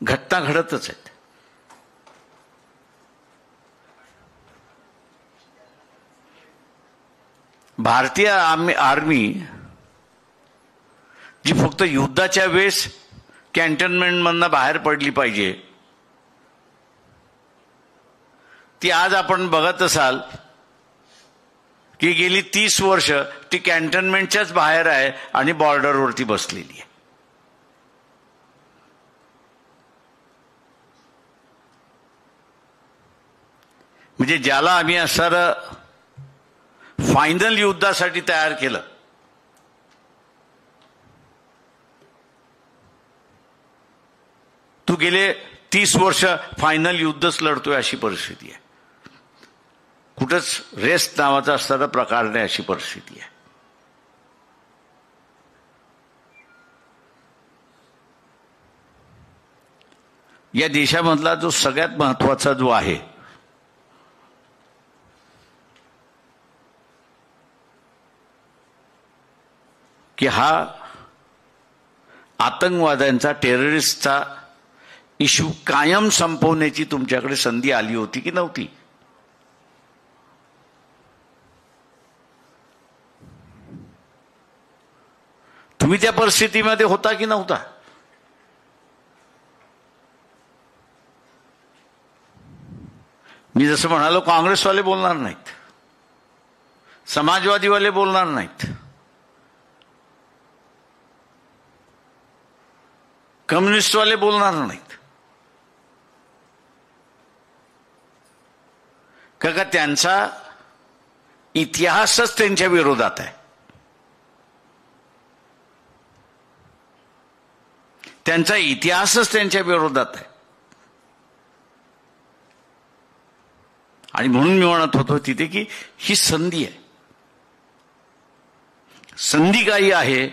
घटना घडतच आहेत. भारतीय आर्मी जी फक्त युद्धाच्या वेळेस कॅन्टोन्मेंटमधनं बाहेर पडली पाहिजे, ती आज आपण बघत असाल की गेली 30 वर्ष ती कॅन्टोन्मेंटच्याच बाहेर आहे आणि बॉर्डरवरती बसलेली आहे. म्हणजे ज्याला आम्ही असं फायनल युद्धासाठी तयार केलं, तू गेले 30 वर्ष फायनल युद्धच लढतोय, अशी परिस्थिती आहे. कुठंच रेस्ट नावाचा असणारा प्रकार नाही, अशी परिस्थिती आहे. या देशामधला जो सगळ्यात महत्वाचा जो आहे की हा आतंकवाद्यांचा, टेररिस्टचा इश्यू कायम संपवण्याची तुमच्याकडे संधी आली होती की नव्हती? तुम्ही त्या परिस्थितीमध्ये होता की नव्हता? मी जसं म्हणालो, काँग्रेसवाले बोलणार नाहीत, समाजवादीवाले बोलणार नाहीत, कम्युनिस्टवाले बोलणार नाहीत, का त्यांचा इतिहासच त्यांच्या विरोधात आहे. त्यांचा इतिहासच त्यांच्या विरोधात आहे. आणि म्हणून मी म्हणत होतो तिथे की ही संधी आहे. संधी काही आहे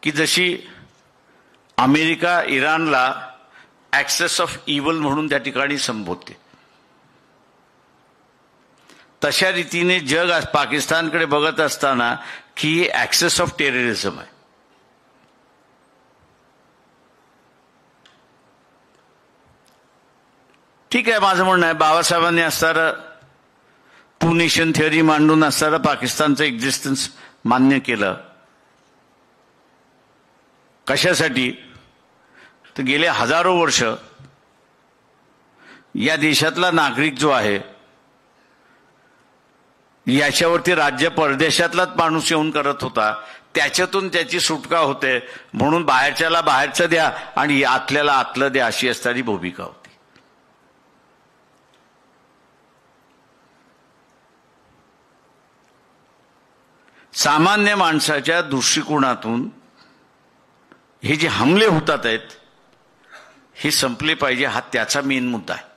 की जशी अमेरिका इराणला ॲक्सेस ऑफ इव्हल म्हणून त्या ठिकाणी संबोधते, तशा रीतीने जग आज पाकिस्तानकडे बघत असताना की हे ॲक्सेस ऑफ टेररिझम आहे. ठीक आहे, माझं म्हणणं आहे, बाबासाहेबांनी असणारं टू नेशन थिअरी मांडून असणारं पाकिस्तानचं एक्झिस्टन्स मान्य केलं. कशासाठी? तर गेले हजारो वर्ष या देशातला नागरिक जो आहे याच्यावरती राज्य परदेशातलाच माणूस येऊन करत होता, त्याच्यातून त्याची सुटका होते, म्हणून बाहेरच्याला बाहेरचं द्या आणि आतल्याला आतलं द्या, अशी असणारी भूमिका होती. सामान्य माणसाच्या दृष्टिकोनातून हे जे हमले होतात आहेत हे संपले पाहिजे, हा त्याचा मेन मुद्दा आहे.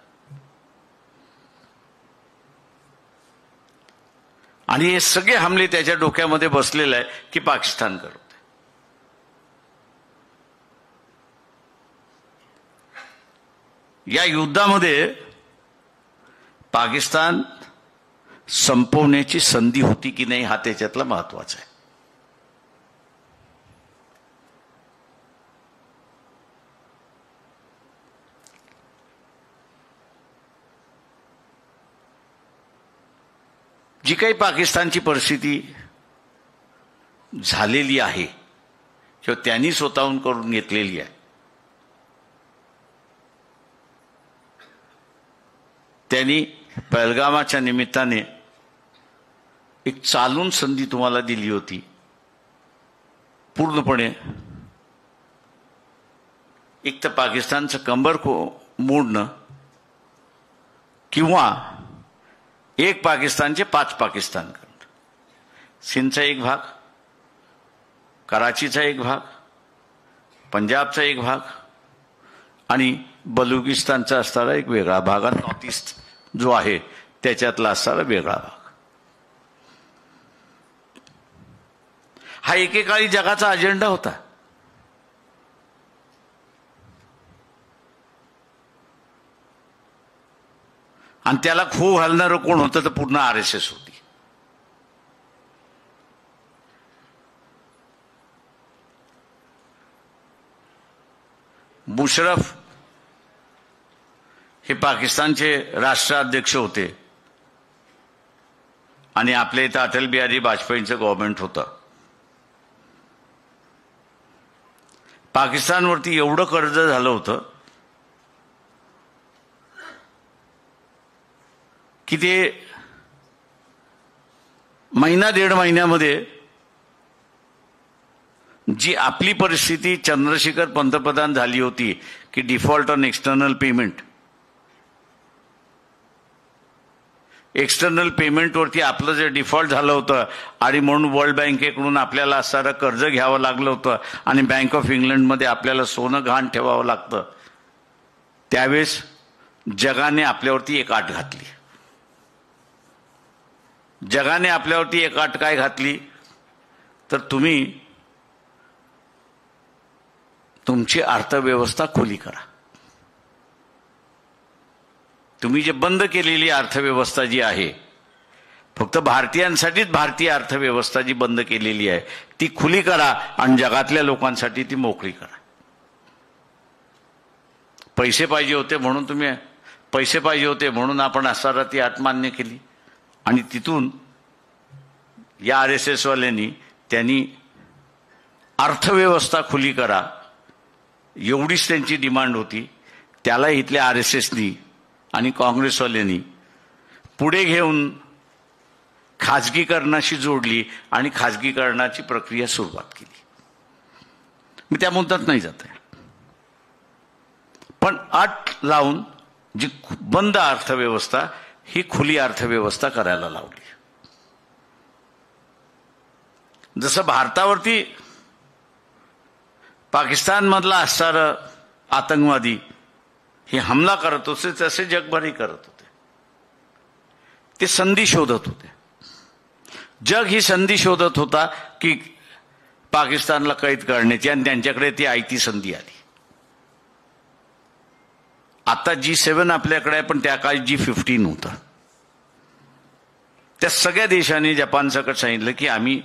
आणि हे सगळे हमले त्याच्या डोक्यामध्ये बसलेले आहे की पाकिस्तान करत. या युद्धामध्ये पाकिस्तान संपवण्याची संधी होती की नाही, हा त्याच्यातला महत्वाचा आहे. जी काही पाकिस्तानची परिस्थिती झालेली आहे किंवा त्यांनी स्वतःहून करून घेतलेली आहे, त्यांनी पहलगामाच्या निमित्ताने एक चालून संधी तुम्हाला दिली होती. पूर्णपणे एक तर पाकिस्तानचं कंबर मोडणं किंवा एक पाकिस्तानचे 5 पाकिस्तान करणं. सिंधचा एक भाग, कराचीचा एक भाग, पंजाबचा एक भाग आणि बलुचिस्तानचा असणारा एक वेगळा भाग आणि नॉर्थ ईस्ट जो आहे त्याच्यातला असणारा वेगळा भाग. हा एकेकाळी जगाचा अजेंडा होता. आणि त्याला खो घालणारं कोण होतं तर पूर्ण RSS होती. मुशर्रफ हे पाकिस्तानचे राष्ट्राध्यक्ष होते आणि आपल्या इथं अटल बिहारी वाजपेयींचं गव्हर्नमेंट होतं. पाकिस्तानवरती एवढं कर्ज झालं होतं की ते महिना 1.5 महिन्यामध्ये जी आपली परिस्थिती चंद्रशेखर पंतप्रधान झाली होती की डिफॉल्ट ऑन एक्सटर्नल पेमेंटवरती आपलं जे डिफॉल्ट झालं होतं आणि म्हणून वर्ल्ड बँकेकडून आपल्याला असणारं कर्ज घ्यावं लागलं होतं आणि बँक ऑफ इंग्लंडमध्ये आपल्याला सोनं गहाण ठेवावं लागतं. त्यावेळेस जगाने आपल्यावरती एक अट घातली. जगाने आपल्यावरती एक अट काय घातली तर तुम्ही तुमची अर्थव्यवस्था खुली करा. तुम्ही जे बंद केलेली अर्थव्यवस्था जी आहे, फक्त भारतीयांसाठीच भारतीय अर्थव्यवस्था जी बंद केलेली आहे ती खुली करा आणि जगातल्या लोकांसाठी ती मोकळी करा. पैसे पाहिजे होते म्हणून आपण असणारा ती अट मान्य केली आणि तिथून या RSS वाल्यांनी त्यांनी अर्थव्यवस्था खुली करा एवढीच त्यांची डिमांड होती. त्याला इथल्या RSSनी आणि काँग्रेसवाल्यांनी पुढे घेऊन खाजगीकरणाशी जोडली आणि खाजगीकरणाची प्रक्रिया सुरुवात केली. मी त्या मुद्द्यात नाही जात आहे, पण अट लावून जी बंद अर्थव्यवस्था ही खुली अर्थव्यवस्था करायला लावली. जसं भारतावरती पाकिस्तानमधला असणारं आतंकवादी हे हमला करत होते तसे जगभरही करत होते. ते संधी शोधत होते. जग ही संधी शोधत होता की पाकिस्तानला कैद करण्याची आणि त्यांच्याकडे ती आयती संधी आली. आता G7 आपल्याकडे आहे, पण त्या काळी G15 होतं. त्या सगळ्या देशांनी जपानसकट सांगितलं की आम्ही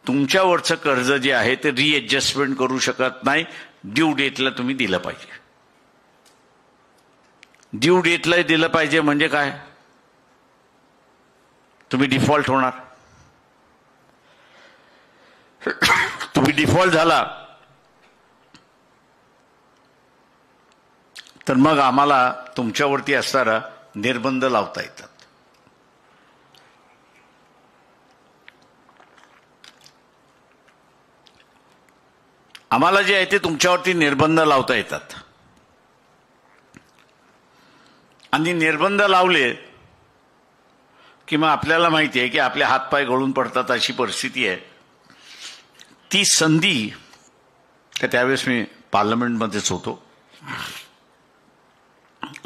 तुमच्यावरचं कर्ज जे आहे ते रिएडजस्टमेंट करू शकत नाही, ड्यू डेटला तुम्ही दिलं पाहिजे. ड्यू डेटला दिलं पाहिजे म्हणजे काय, तुम्ही डिफॉल्ट होणार. तुम्ही डिफॉल्ट झाला तर मग आम्हाला तुमच्यावरती असणारा निर्बंध लावता येतात. आम्हाला जे आहे ते तुमच्यावरती निर्बंध लावता येतात आणि निर्बंध लावले की मग आपल्याला माहिती आहे की आपले हातपाय गळून पडतात अशी परिस्थिती आहे. ती संधी त्यावेळेस मी पार्लमेंटमध्येच होतो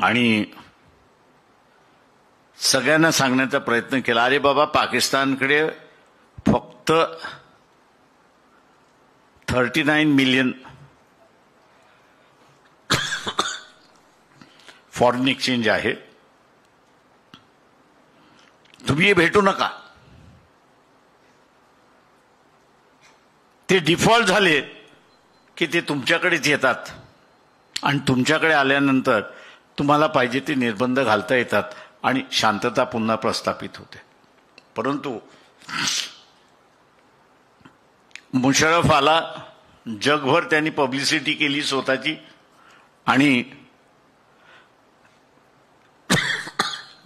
आणि सगळ्यांना सांगण्याचा प्रयत्न केला, अरे बाबा पाकिस्तानकडे फक्त 39 मिलियन फॉरेन एक्सचेंज आहे, तुम्ही हे भेटू नका. ते डिफॉल्ट झाले की ते तुमच्याकडेच येतात आणि तुमच्याकडे आल्यानंतर तुम्हाला पाहिजे ते निर्बंध घालता येतात आणि शांतता पुन्हा प्रस्थापित होते. परंतु मुशर्रफ आला, जगभर त्यांनी पब्लिसिटी केली स्वतःची आणि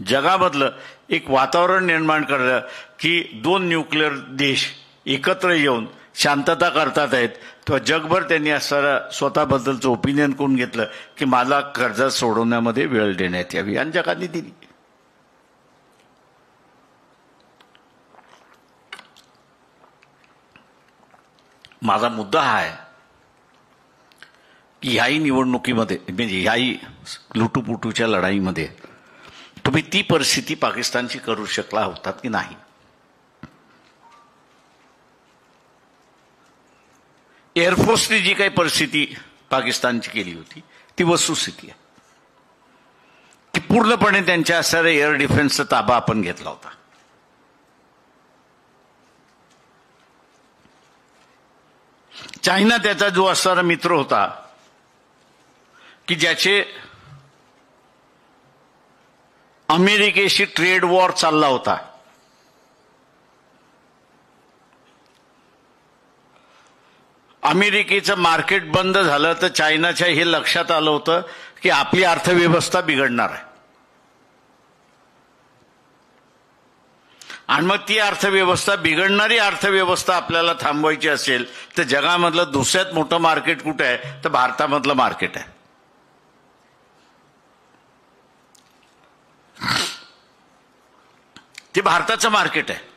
जगामधलं एक वातावरण निर्माण करलं की 2 न्यूक्लिअर देश एकत्र येऊन शांतता करतात आहेत. तेव्हा जगभर त्यांनी असं स्वतःबद्दलचं ओपिनियन करून घेतलं की मला कर्ज सोडवण्यामध्ये वेळ देण्यात यावी आणि जगाने दिली. माझा मुद्दा हा आहे की ह्याही निवडणुकीमध्ये म्हणजे ह्याही लुटूपुटूच्या लढाईमध्ये तुम्ही ती परिस्थिती पाकिस्तानची करू शकला होतात की नाही. एअरफोर्सने जी काही परिस्थिती पाकिस्तानची केली होती ती वस्तुस्थिती आहे की पूर्णपणे त्यांच्या असणाऱ्या एअर डिफेन्सचा ताबा आपण घेतला होता. चायना त्याचा जो असणारा मित्र होता की ज्याचे अमेरिकेशी ट्रेड वॉर चालला होता, अमेरिकेचं मार्केट बंद झालं तर चायनाच्या हे लक्षात आलं होतं की आपली अर्थव्यवस्था बिघडणार आहे आणि मग ती अर्थव्यवस्था बिघडणारी अर्थव्यवस्था आपल्याला थांबवायची असेल तर जगामधलं दुसऱ्यात मोठं मार्केट कुठं आहे तर भारतामधलं मार्केट आहे. ते भारताचं मार्केट आहे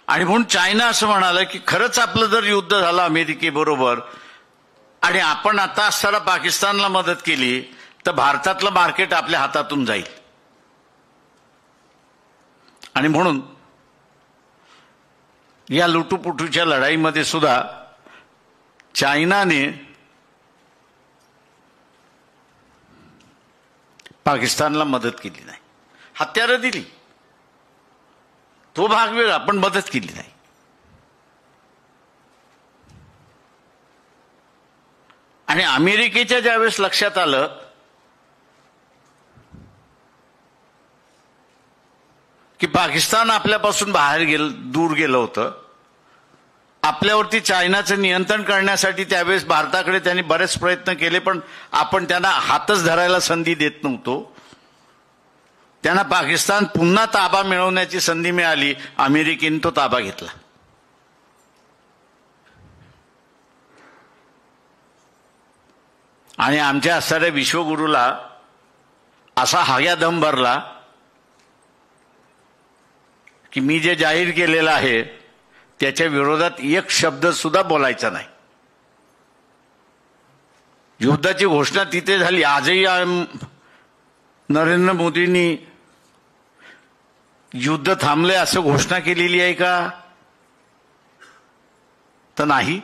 आणि म्हणून चायना असं म्हणाला की खरंच आपलं जर युद्ध झालं अमेरिकेबरोबर आणि आपण आता असताना पाकिस्तानला मदत केली तर भारतातलं मार्केट आपल्या हातातून जाईल. आणि म्हणून या लुटूपुटूच्या लढाईमध्ये सुद्धा चायनाने पाकिस्तानला मदत केली नाही, हत्यारं दिली, तो भाग वेगळा, पण मदत केली नाही. आणि अमेरिकेच्या ज्यावेळेस लक्षात आलं की पाकिस्तान आपल्यापासून दूर गेलं होतं, आपल्यावरती चायनाचं नियंत्रण करण्यासाठी त्यावेळेस भारताकडे त्यांनी बरेच प्रयत्न केले पण आपण त्यांना हातच धरायला संधी देत नव्हतो. त्यांना पाकिस्तान पुन्हा ताबा मिळवण्याची संधी मिळाली, अमेरिकेने तो ताबा घेतला. आणि आमच्या असणाऱ्या विश्वगुरूला असा हाग्या दम भरला की मी जे जाहीर केलेलं आहे त्याच्या विरोधात एक शब्द सुद्धा बोलायचा नाही. युद्धाची घोषणा तिथे झाली. आजही नरेंद्र मोदींनी युद्ध थांबले असं घोषणा केलेली आहे का तर नाही.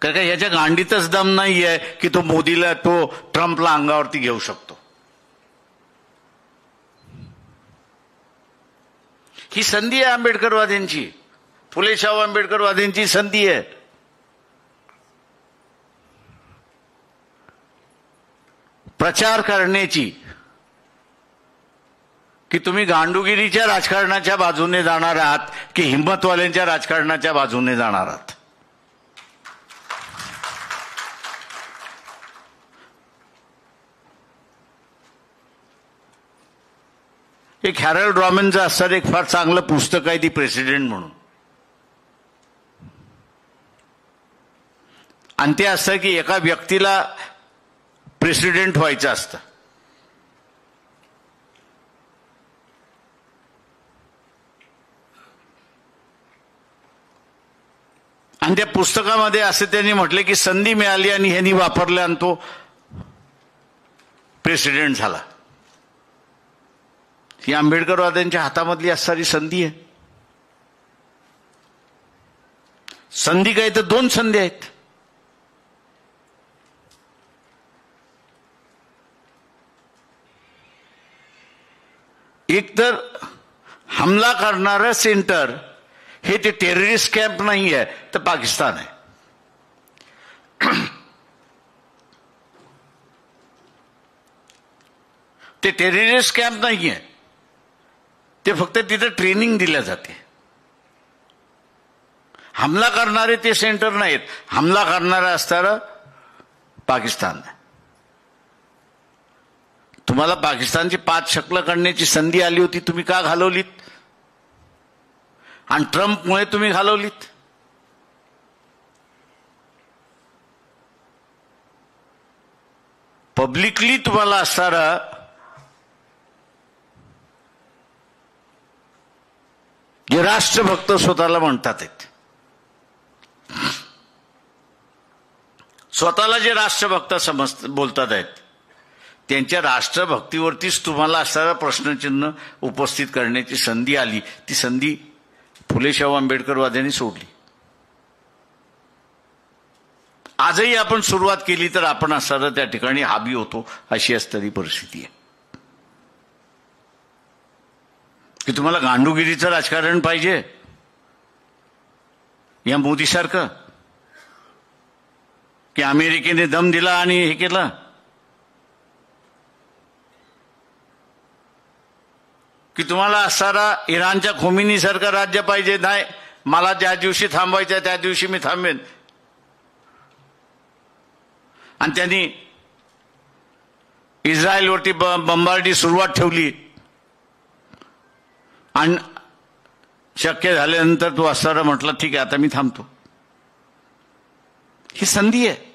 कारण का याच्या गांडीतच दम नाही आहे की तो मोदीला तो ट्रम्पला अंगावरती घेऊ शकतो. ही संधी आहे आंबेडकरवाद्यांची, फुले शाहू आंबेडकरवाद्यांची संधी आहे. प्रचार करण्याची की तुम्ही गांडुगिरीच्या राजकारणाच्या बाजूने जाणार आहात की हिंमतवाल्यांच्या राजकारणाच्या बाजूने जाणार आहात. एक हॅरल्ड रॉमेनचं असणारं एक फार चांगलं पुस्तक आहे, दी प्रेसिडेंट म्हणून. आणि ते असतं की एका व्यक्तीला प्रेसिडेंट व्हायचं असतं. आणि त्या पुस्तकामध्ये असं त्यांनी म्हटले की संधी मिळाली आणि ह्यांनी वापरले आणि तो प्रेसिडेंट झाला. ही आंबेडकरवाद्यांच्या हातामधली असणारी संधी आहे. संधी काय तर दोन संधी आहेत. एक तर हमला करणारं सेंटर हे ते टेररिस्ट कॅम्प नाही आहे तर पाकिस्तान आहे. ते टेररिस्ट कॅम्प नाही आहे, ते फक्त तिथे ट्रेनिंग दिल्या जाते. हमला करणारे ते सेंटर नाहीत. हमला करणारा असणारं पाकिस्तान आहे. तुम्हाला पाकिस्तानची 5 शकलं काढण्याची संधी आली होती, तुम्ही का घालवलीत? आणि ट्रम्पमुळे तुम्ही घालवलीत. पब्लिकली तुम्हाला असणारा जे राष्ट्रभक्त स्वतःला म्हणतात, स्वतःला जे राष्ट्रभक्त बोलतात आहेत, त्यांच्या राष्ट्रभक्तीवरतीच तुम्हाला असणारा प्रश्नचिन्ह उपस्थित करण्याची संधी आली. ती संधी फुले शाहू आंबेडकरवाद्यांनी सोडली. आजही आपण सुरुवात केली तर आपण असणारा त्या ठिकाणी हावी होतो, अशी असणारी परिस्थिती आहे. की तुम्हाला गांडूगिरीचं राजकारण पाहिजे या मोदीसारखं, की अमेरिकेने दम दिला आणि हे केलं. की तुम्हाला असणारा इराणच्या खोमिनीसारखं राज्य पाहिजे. नाही, मला ज्या दिवशी थांबवायचं त्या दिवशी मी थांबेन. आणि त्यांनी इस्रायलवरती बंबारडी सुरुवात ठेवली आणि शक्य झाल्यानंतर तो असणारा म्हटलं ठीक आहे आता मी थांबतो. ही संधी आहे.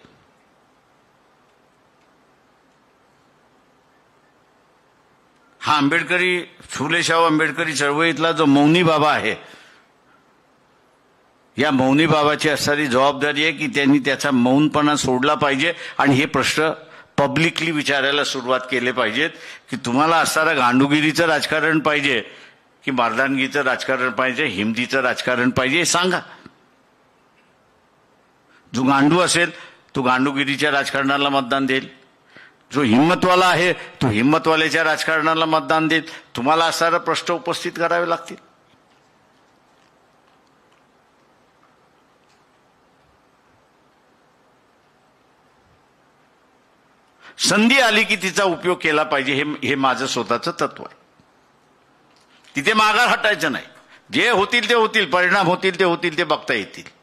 हा आंबेडकरी फुले शाहू आंबेडकरी चळवळीतला जो मौनी बाबा आहे, या मौनी बाबाची असणारी जबाबदारी आहे की त्यांनी त्याचा मौनपणा सोडला पाहिजे आणि हे प्रश्न पब्लिकली विचारायला सुरुवात केले पाहिजेत. की तुम्हाला असणारं गांडूगिरीचं राजकारण पाहिजे की मर्दानगीचं राजकारण पाहिजे, हिमतीचं राजकारण पाहिजे, हे सांगा. जो गांडू असेल तो गांडूगिरीच्या राजकारणाला मतदान देईल. जो हिम्मतवाला आहे तो हिम्मतवाल्याच्या राजकारणाला मतदान देईल. तुम्हाला असणारे प्रश्न उपस्थित करावे लागतील. संधी आली की तिचा उपयोग केला पाहिजे, हे माझं स्वतःचं तत्व आहे. तिथे माघार हटायचं नाही. जे होतील ते होतील, परिणाम होतील ते होतील, ते बघता येतील.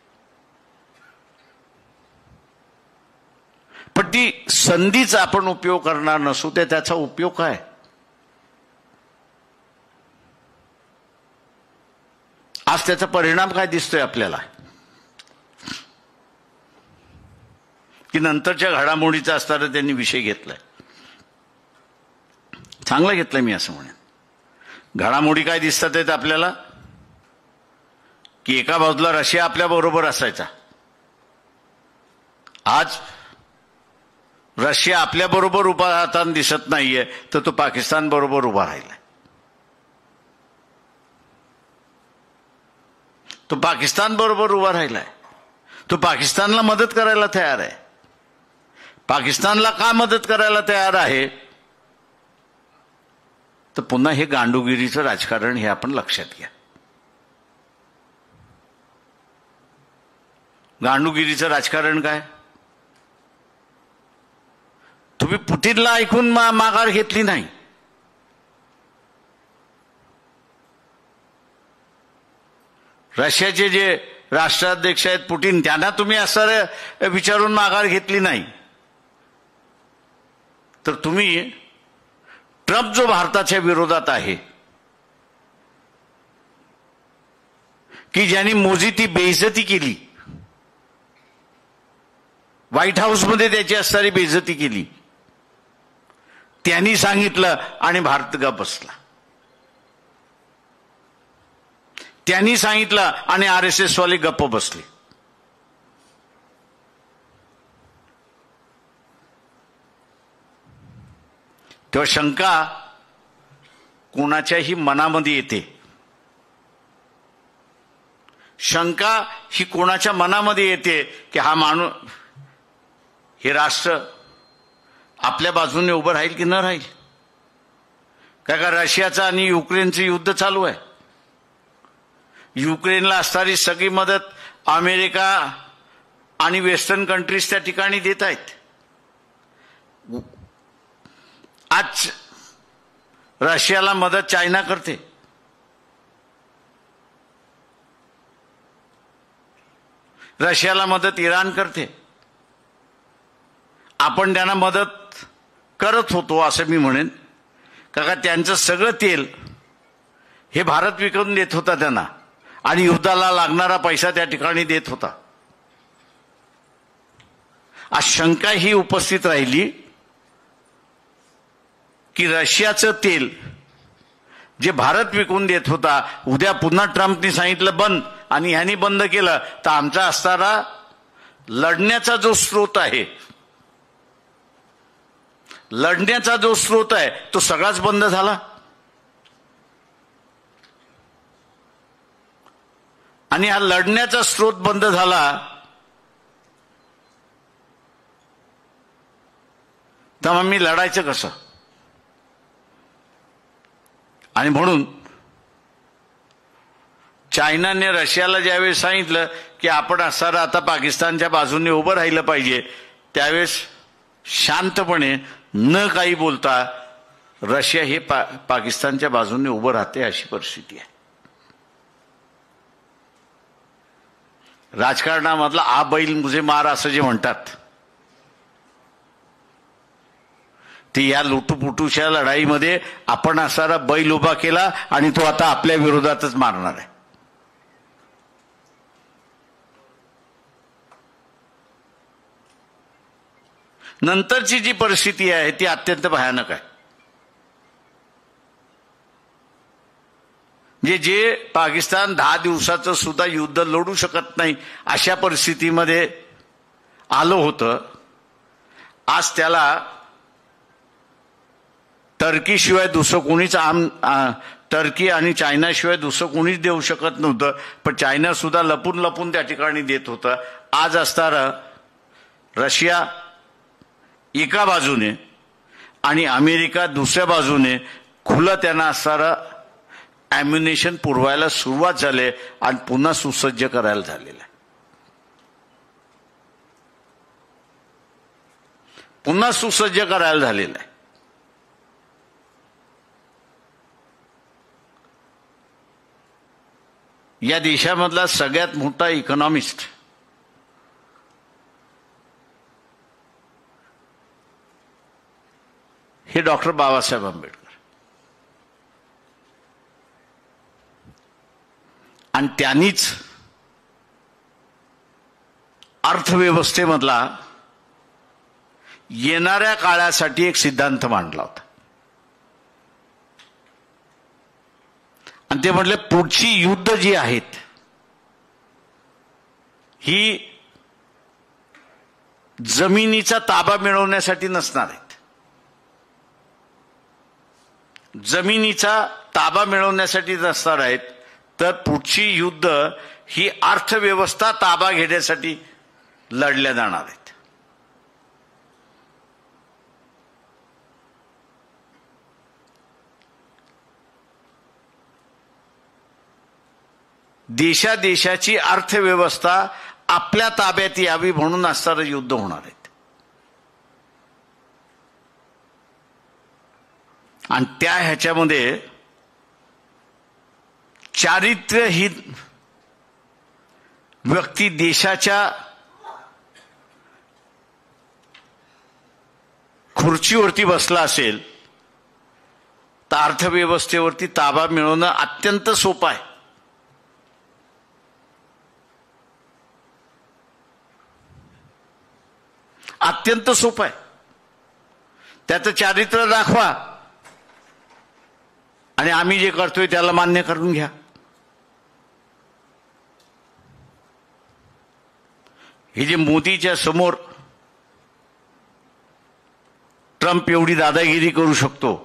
पण ती संधीचा आपण उपयोग करणार नसू तर त्याचा उपयोग काय? आज त्याचा परिणाम काय दिसतोय आपल्याला? की नंतरच्या घडामोडीचा असताना त्यांनी विषय घेतलाय. चांगला घेतलाय मी असं म्हणेन. घडामोडी काय दिसतात आहेत आपल्याला? की एका बाजूला रशिया आपल्या बरोबर असायचा, आज रशिया आपल्या बरोबर उभा राहताना दिसत नाहीये, तर तो पाकिस्तान बरोबर उभा राहिलाय. तो पाकिस्तान बरोबर उभा राहिलाय. तो पाकिस्तानला मदत करायला तयार आहे. पाकिस्तानला का मदत करायला तयार आहे? तर पुन्हा हे गांडूगिरीचं राजकारण हे आपण लक्षात घ्या. गांडूगिरीचं राजकारण काय? तुम्ही पुतीनला ऐकून माघार घेतली नाही. रशियाचे जे राष्ट्राध्यक्ष आहेत पुतीन, त्यांना तुम्ही असं विचारून माघार घेतली नाही. तर तुम्ही ट्रम्प जो भारताच्या विरोधात आहे की ज्यांनी मोदी ती बेइज्जती केली, व्हाईट हाऊसमध्ये त्याची असणारी बेइज्जती केली, त्यांनी सांगितलं आणि भारत गप्प बसला. त्यांनी सांगितलं आणि RSS वाले गप्प बसले. तेव्हा शंका कोणाच्याही मनामध्ये येते. शंका ही कोणाच्या मनामध्ये येते की हा माणूस, हे राष्ट्र आपल्या बाजूने उभं राहील की न राहील. का रशियाचं आणि युक्रेनचं युद्ध चालू आहे. युक्रेनला असणारी सगळी मदत अमेरिका आणि वेस्टर्न कंट्रीज त्या ठिकाणी देत आहेत. आज रशियाला मदत चायना करते. रशियाला मदत इराण करते. आपण त्यांना मदत करत होतो असं मी म्हणेन. का त्यांचं सगळं तेल हे भारत विकून देत होता त्यांना आणि युद्धाला लागणारा पैसा त्या ठिकाणी देत होता. आज शंका ही उपस्थित राहिली की रशियाचं तेल जे भारत विकून देत होता, उद्या पुन्हा ट्रम्पनी सांगितलं बंद आणि ह्यांनी बंद केलं तर आमचा असणारा लढण्याचा जो स्रोत आहे, लढण्याचा जो स्रोत आहे तो सगळाच बंद झाला. आणि हा लढण्याचा स्रोत बंद झाला तर मग मी लढायचं कसं. आणि म्हणून चायनाने रशियाला ज्यावेळेस सांगितलं की आपण असणारं आता पाकिस्तानच्या बाजूने उभं राहिलं पाहिजे, त्यावेळेस शांतपणे न काही बोलता रशिया हे पाकिस्तानच्या बाजूने उभं राहते अशी परिस्थिती आहे. राजकारणामधला आ बैल मुझे मार असं जे म्हणतात ते या लुटूपुटूच्या लढाईमध्ये आपण असणारा बैल उभा केला आणि तो आता आपल्या विरोधातच मारणार आहे. नंतरची जी परिस्थिती आहे ती अत्यंत भयानक आहे. जे पाकिस्तान 10 दिवसाचं सुद्धा युद्ध लढू शकत नाही अशा परिस्थितीमध्ये आलं होतं, आज त्याला टर्कीशिवाय दुसरं कोणीच टर्की आणि चायनाशिवाय दुसरं कोणीच देऊ शकत नव्हतं. पण चायना सुद्धा लपून लपून त्या ठिकाणी देत होतं. आज असणारा रशिया एका बाजूने आणि अमेरिका दुसऱ्या बाजूने खुलं त्यांना असणारं ॲम्युनेशन पुरवायला सुरुवात झाली आणि पुन्हा सुसज्ज करायला झालेलं आहे. पुन्हा सुसज्ज करायला झालेलं आहे. या देशामधला सगळ्यात मोठा इकॉनॉमिस्ट हे डॉक्टर बाबासाहेब आंबेडकर. आणि त्यांनीच अर्थव्यवस्थेमधला येणाऱ्या काळासाठी एक सिद्धांत मांडला होता. आणि ते म्हटले पुढची युद्ध जी आहेत ही जमिनीचा ताबा मिळवण्यासाठी नसणार आहेत. जमिनीचा ताबा मिळवण्यासाठी नसणार आहेत, तर पुढची युद्ध ही अर्थव्यवस्था ताबा घेण्यासाठी लढल्या जाणार आहेत. देशाची अर्थव्यवस्था आपल्या ताब्यात यावी म्हणून असणारं युद्ध होणार आहे. आणि त्या ह्याच्यामध्ये चारित्र्यहीन व्यक्ती देशाच्या खुर्चीवरती बसला असेल तर अर्थव्यवस्थेवरती ताबा मिळवणं अत्यंत सोपं आहे. अत्यंत सोपं आहे. त्याचं चारित्र्य दाखवा आणि आम्ही जे करतोय त्याला मान्य करून घ्या. हे जे मोदीच्या समोर ट्रम्प एवढी दादागिरी करू शकतो,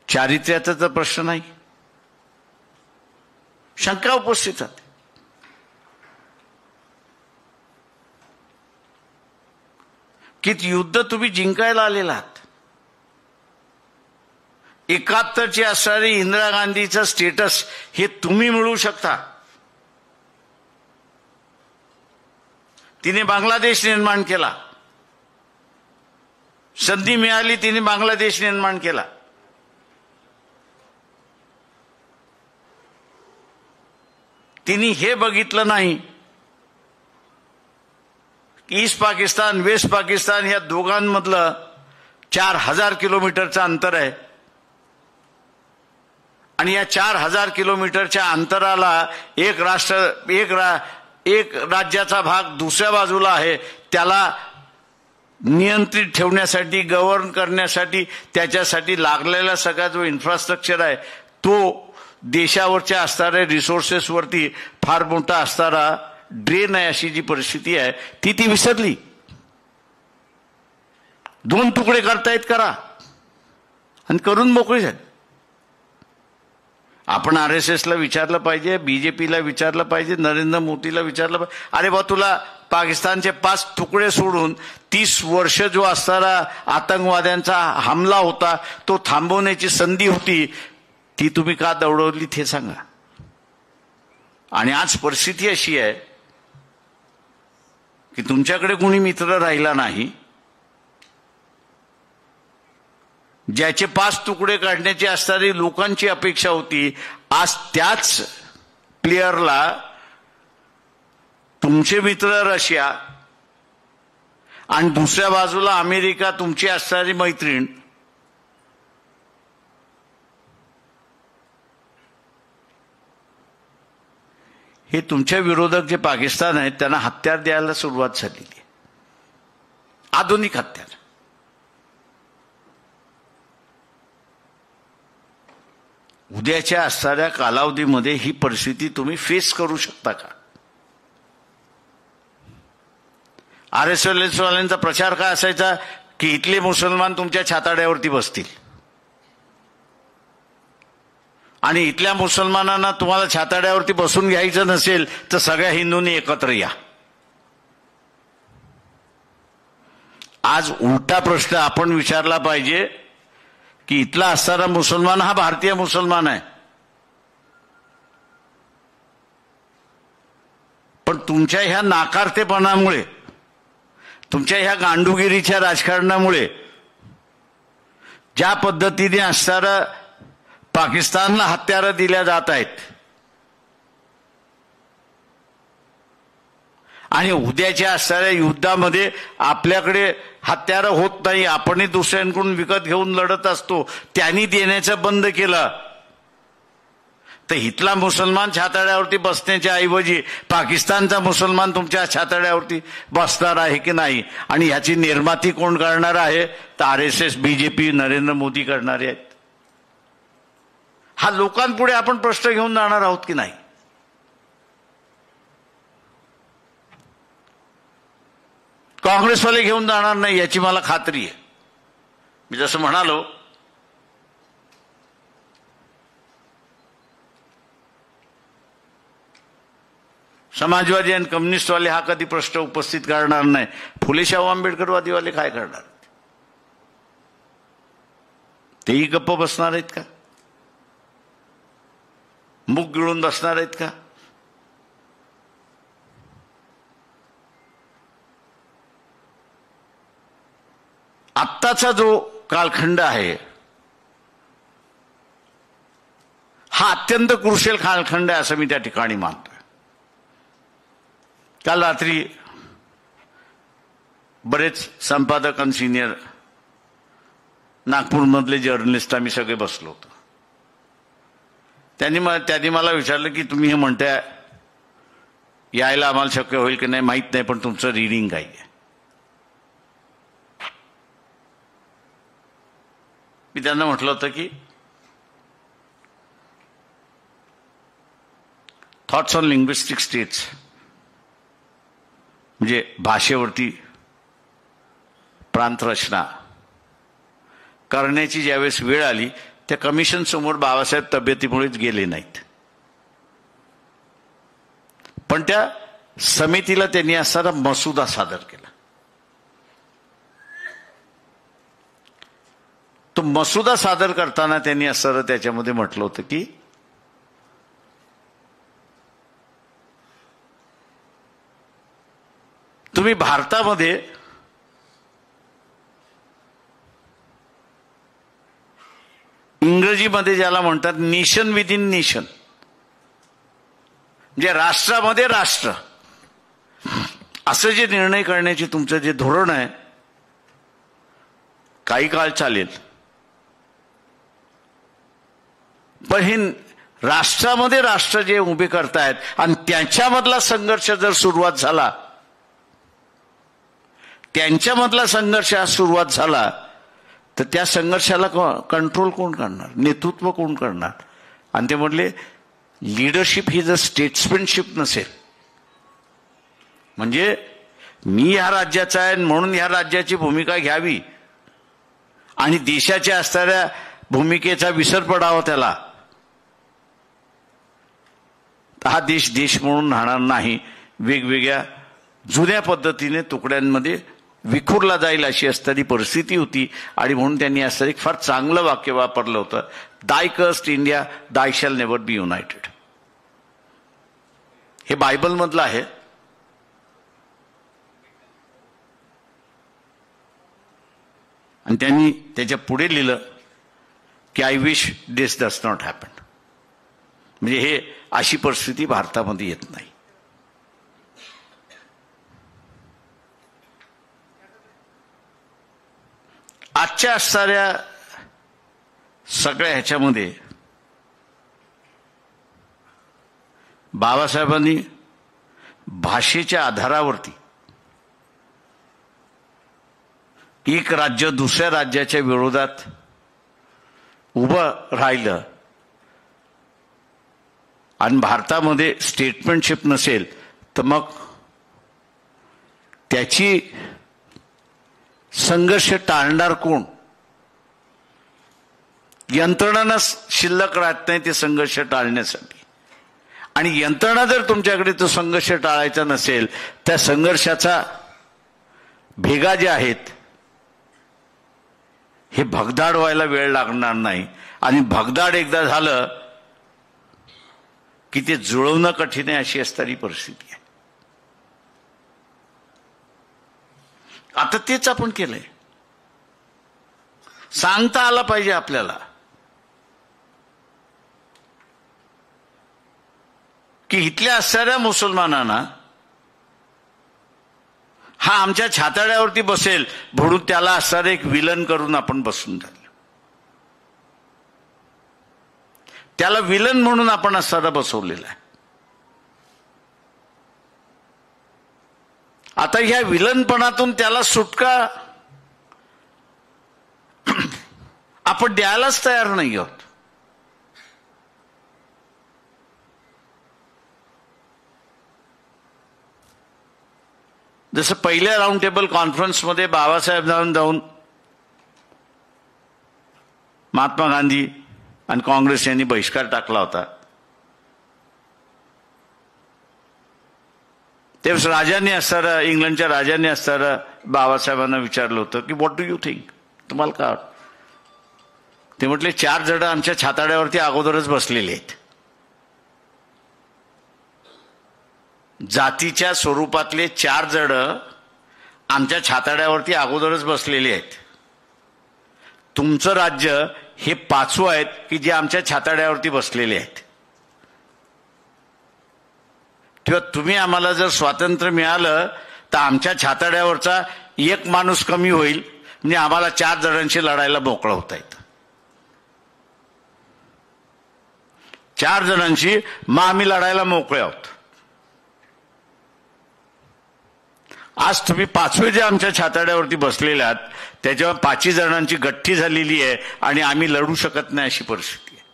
चारित्र्याचा तर प्रश्न नाही. शंका उपस्थित आहे की युद्ध तुम्ही जिंकायला आलेला आहात. 71ची असणारी इंदिरा गांधीचं स्टेटस हे तुम्ही मिळवू शकता. तिने बांगलादेश निर्माण केला, संधी मिळाली तिने बांगलादेश निर्माण केला. तिने हे बघितलं नाही ईस्ट पाकिस्तान वेस्ट पाकिस्तान या दोघांमधलं 4000 किलोमीटरचं अंतर आहे आणि या 4000 किलोमीटरच्या अंतराला एक राज्याचा भाग दुसऱ्या बाजूला आहे. त्याला नियंत्रित ठेवण्यासाठी, गव्हर्न करण्यासाठी, त्याच्यासाठी लागलेला सगळा जो इन्फ्रास्ट्रक्चर आहे तो देशावरच्या असणाऱ्या रिसोर्सेसवरती फार मोठा असणारा ड्रेन आहे. अशी जी परिस्थिती आहे ती विसरली. 2 तुकडे करतायत करा आणि करून मोकळी झाली. आपण RSSला विचारलं पाहिजे, BJPला विचारलं पाहिजे, नरेंद्र मोदीला विचारलं पाहिजे, अरे बा तुला पाकिस्तानचे 5 तुकडे सोडून 30 वर्ष जो असणारा आतंकवाद्यांचा हमला होता तो थांबवण्याची संधी होती, ती तुम्ही का दौडवली ते सांगा. आणि आज परिस्थिती अशी आहे की तुमच्याकडे कोणी मित्र राहिला नाही. ज्याचे 5 तुकडे काढण्याची असणारी लोकांची अपेक्षा होती, आज त्याच प्लेयरला तुमचे मित्र रशिया आणि दुसऱ्या बाजूला अमेरिका तुमची असणारी मैत्रीण, हे तुमच्या विरोधक जे पाकिस्तान आहेत त्यांना हत्यार द्यायला सुरुवात झालेली आहे, आधुनिक हत्यार. उद्याच्या असणाऱ्या कालावधीमध्ये ही परिस्थिती तुम्ही फेस करू शकता का? RSS वाल्यांचा प्रचार काय असायचा की इथले मुसलमान तुमच्या छाताड्यावरती बसतील आणि इथल्या मुसलमानांना तुम्हाला छाताड्यावरती बसून घ्यायचं नसेल तर सगळ्या हिंदूंनी एकत्र या. आज उलटा प्रश्न आपण विचारला पाहिजे की इथला असणारा मुसलमान हा भारतीय मुसलमान आहे, पण तुमच्या ह्या नाकारतेपणामुळे, तुमच्या ह्या गांडुगिरीच्या राजकारणामुळे ज्या पद्धतीने असणारा पाकिस्तानला हत्यारं दिल्या जात आहेत आणि उद्याच्या असणाऱ्या युद्धामध्ये आपल्याकडे हत्यारं होत नाही, आपणही दुसऱ्यांकडून विकत घेऊन लढत असतो, त्यांनी देण्याचं बंद केलं तर इथला मुसलमान छाताड्यावरती बसण्याच्या ऐवजी पाकिस्तानचा मुसलमान तुमच्या छाताड्यावरती बसणार आहे की नाही, आणि ह्याची निर्माती कोण करणार आहे तर RSS, BJP, नरेंद्र मोदी करणारे आहेत. हा लोकांपुढे आपण प्रश्न घेऊन जाणार आहोत की नाही? काँग्रेसवाले घेऊन जाणार नाही याची मला खात्री आहे. मी जसं म्हणालो, समाजवादी आणि कम्युनिस्टवाले हा कधी प्रश्न उपस्थित करणार नाही. फुले शाहू आंबेडकरवादीवाले काय करणार? तेही गप्प बसणार आहेत का? मुख गिळून बसणार आहेत का? आत्ताचा जो कालखंड आहे हा अत्यंत क्रुशियल कालखंड आहे असं मी त्या ठिकाणी मानतोय. काल रात्री बरेच संपादक आणि सिनियर नागपूरमधले जर्नलिस्ट आम्ही सगळे बसलो होतो. त्यांनी मला विचारलं की तुम्ही हे म्हणताय यायला आम्हाला शक्य होईल की नाही माहीत नाही, पण तुमचं रीडिंग काय आहे. मी त्यांना म्हटलं होतं की थॉट्स ऑन लिंग्विस्टिक स्टेट्स म्हणजे भाषेवरती प्रांतरचना करण्याची ज्यावेळेस वेळ आली त्या कमिशन समोर बाबासाहेब तब्येतीमुळेच गेले नाहीत, पण त्या समितीला त्यांनी असा मसुदा सादर केला. तो मसुदा सादर करताना त्यांनी असं त्याच्यामध्ये म्हटलं होतं की तुम्ही भारतामध्ये इंग्रजीमध्ये ज्याला म्हणतात नेशन विद इन नेशन, म्हणजे राष्ट्रामध्ये राष्ट्र, असं जे निर्णय करण्याचे तुमचं जे धोरण आहे काही काळ चालेल, पण हे राष्ट्रामध्ये राष्ट्र जे उभे करतायत आणि त्यांच्यामधला संघर्ष जर सुरुवात झाला, त्यांच्यामधला संघर्ष सुरुवात झाला तर त्या संघर्षाला कंट्रोल कोण करणार, नेतृत्व कोण करणार. आणि ते म्हटले लीडरशिप ही जर स्टेट्समॅनशिप नसेल, म्हणजे मी ह्या राज्याचा आहे म्हणून ह्या राज्याची भूमिका घ्यावी आणि देशाच्या असणाऱ्या भूमिकेचा विसर पडावा त्याला, हा देश देश म्हणून राहणार नाही, वेगवेगळ्या जुन्या पद्धतीने तुकड्यांमध्ये विखुरला जाईल अशी असणारी परिस्थिती होती. आणि म्हणून त्यांनी असं एक फार चांगलं वाक्य वापरलं होतं, दाय कस्ट इंडिया दाय शॅल नेव्हर बी युनायटेड. हे बायबलमधलं आहे. आणि त्यांनी त्याच्या पुढे लिहिलं की I wish this does not happen, म्हणजे हे अशी परिस्थिती भारतामध्ये येत नाही. आजच्या असणाऱ्या सगळ्या ह्याच्यामध्ये बाबासाहेबांनी भाषेच्या आधारावरती एक राज्य दुसऱ्या राज्याच्या विरोधात उभं राहिलं आणि भारतामध्ये स्टेटमेंटशिप नसेल तर मग त्याची संघर्ष टाळणार कोण. यंत्रणा शिल्लक राहत नाही ते संघर्ष टाळण्यासाठी, आणि यंत्रणा जर तुमच्याकडे तो संघर्ष टाळायचा नसेल त्या संघर्षाचा भेगा जे आहेत हे भगदाड व्हायला वेळ लागणार नाही. आणि भगदाड एकदा झालं की ते जुळवणं कठीण आहे अशी असणारी परिस्थिती आहे. आता तेच आपण केलंय. सांगता आलं पाहिजे आपल्याला की इथल्या असणाऱ्या मुसलमानांना हा आमच्या छाताड्यावरती बसेल म्हणून त्याला असणारं एक विलन करून आपण बसून झालं, त्याला विलन म्हणून आपण असणारा बसवलेला आहे. आता ह्या विलनपणातून त्याला सुटका आपण द्यायलाच तयार नाही आहोत. जसं पहिल्या राऊंड टेबल कॉन्फरन्समध्ये बाबासाहेब जाऊन महात्मा गांधी आणि काँग्रेस यांनी बहिष्कार टाकला होता, तेव्हा राजांनी असणारा इंग्लंडच्या राजांनी असणारा बाबासाहेबांना विचारलं होतं की व्हॉट डू यू थिंक, तुम्हाला काय वाटतं. ते म्हटले 4 जण आमच्या छाताड्यावरती अगोदरच बसलेले आहेत, जातीच्या स्वरूपातले 4 जण आमच्या छाताड्यावरती अगोदरच बसलेले आहेत. तुमचं राज्य हे 5वं आहेत की जे आमच्या छाताड्यावरती बसलेले आहेत. किंवा तुम्ही आम्हाला जर स्वातंत्र्य मिळालं तर आमच्या छाताड्यावरचा 1 माणूस कमी होईल, म्हणजे आम्हाला 4 जणांशी लढायला मोकळं होता येतं. 4 जणांशी मग आम्ही लढायला मोकळे आहोत. आज तुम्ही 5वे जे आमच्या छाताड्यावरती बसलेले आहात त्याच्यावर 5 जणांची गठ्ठी झालेली आहे आणि आम्ही लढू शकत नाही अशी परिस्थिती आहे.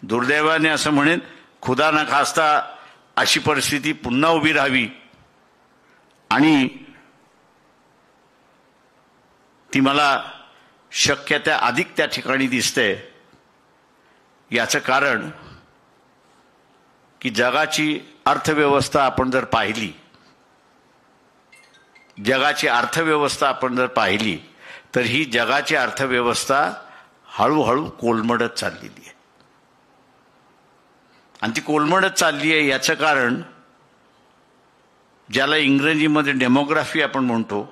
दुर्दैवाने असं म्हणेन, खुदा न खास्ता अशी परिस्थिती पुन्हा उभी राहावी आणि ती मला शक्य त्या अधिक त्या ठिकाणी दिसते. याचं कारण की जगाची अर्थव्यवस्था आपण जर पाहिली, तर ही जगाची अर्थव्यवस्था हळूहळू कोलमडत चाललेली आहे. आणि ती कोलमडत चालली आहे याचं कारण ज्याला इंग्रजीमध्ये डेमोग्राफी आपण म्हणतो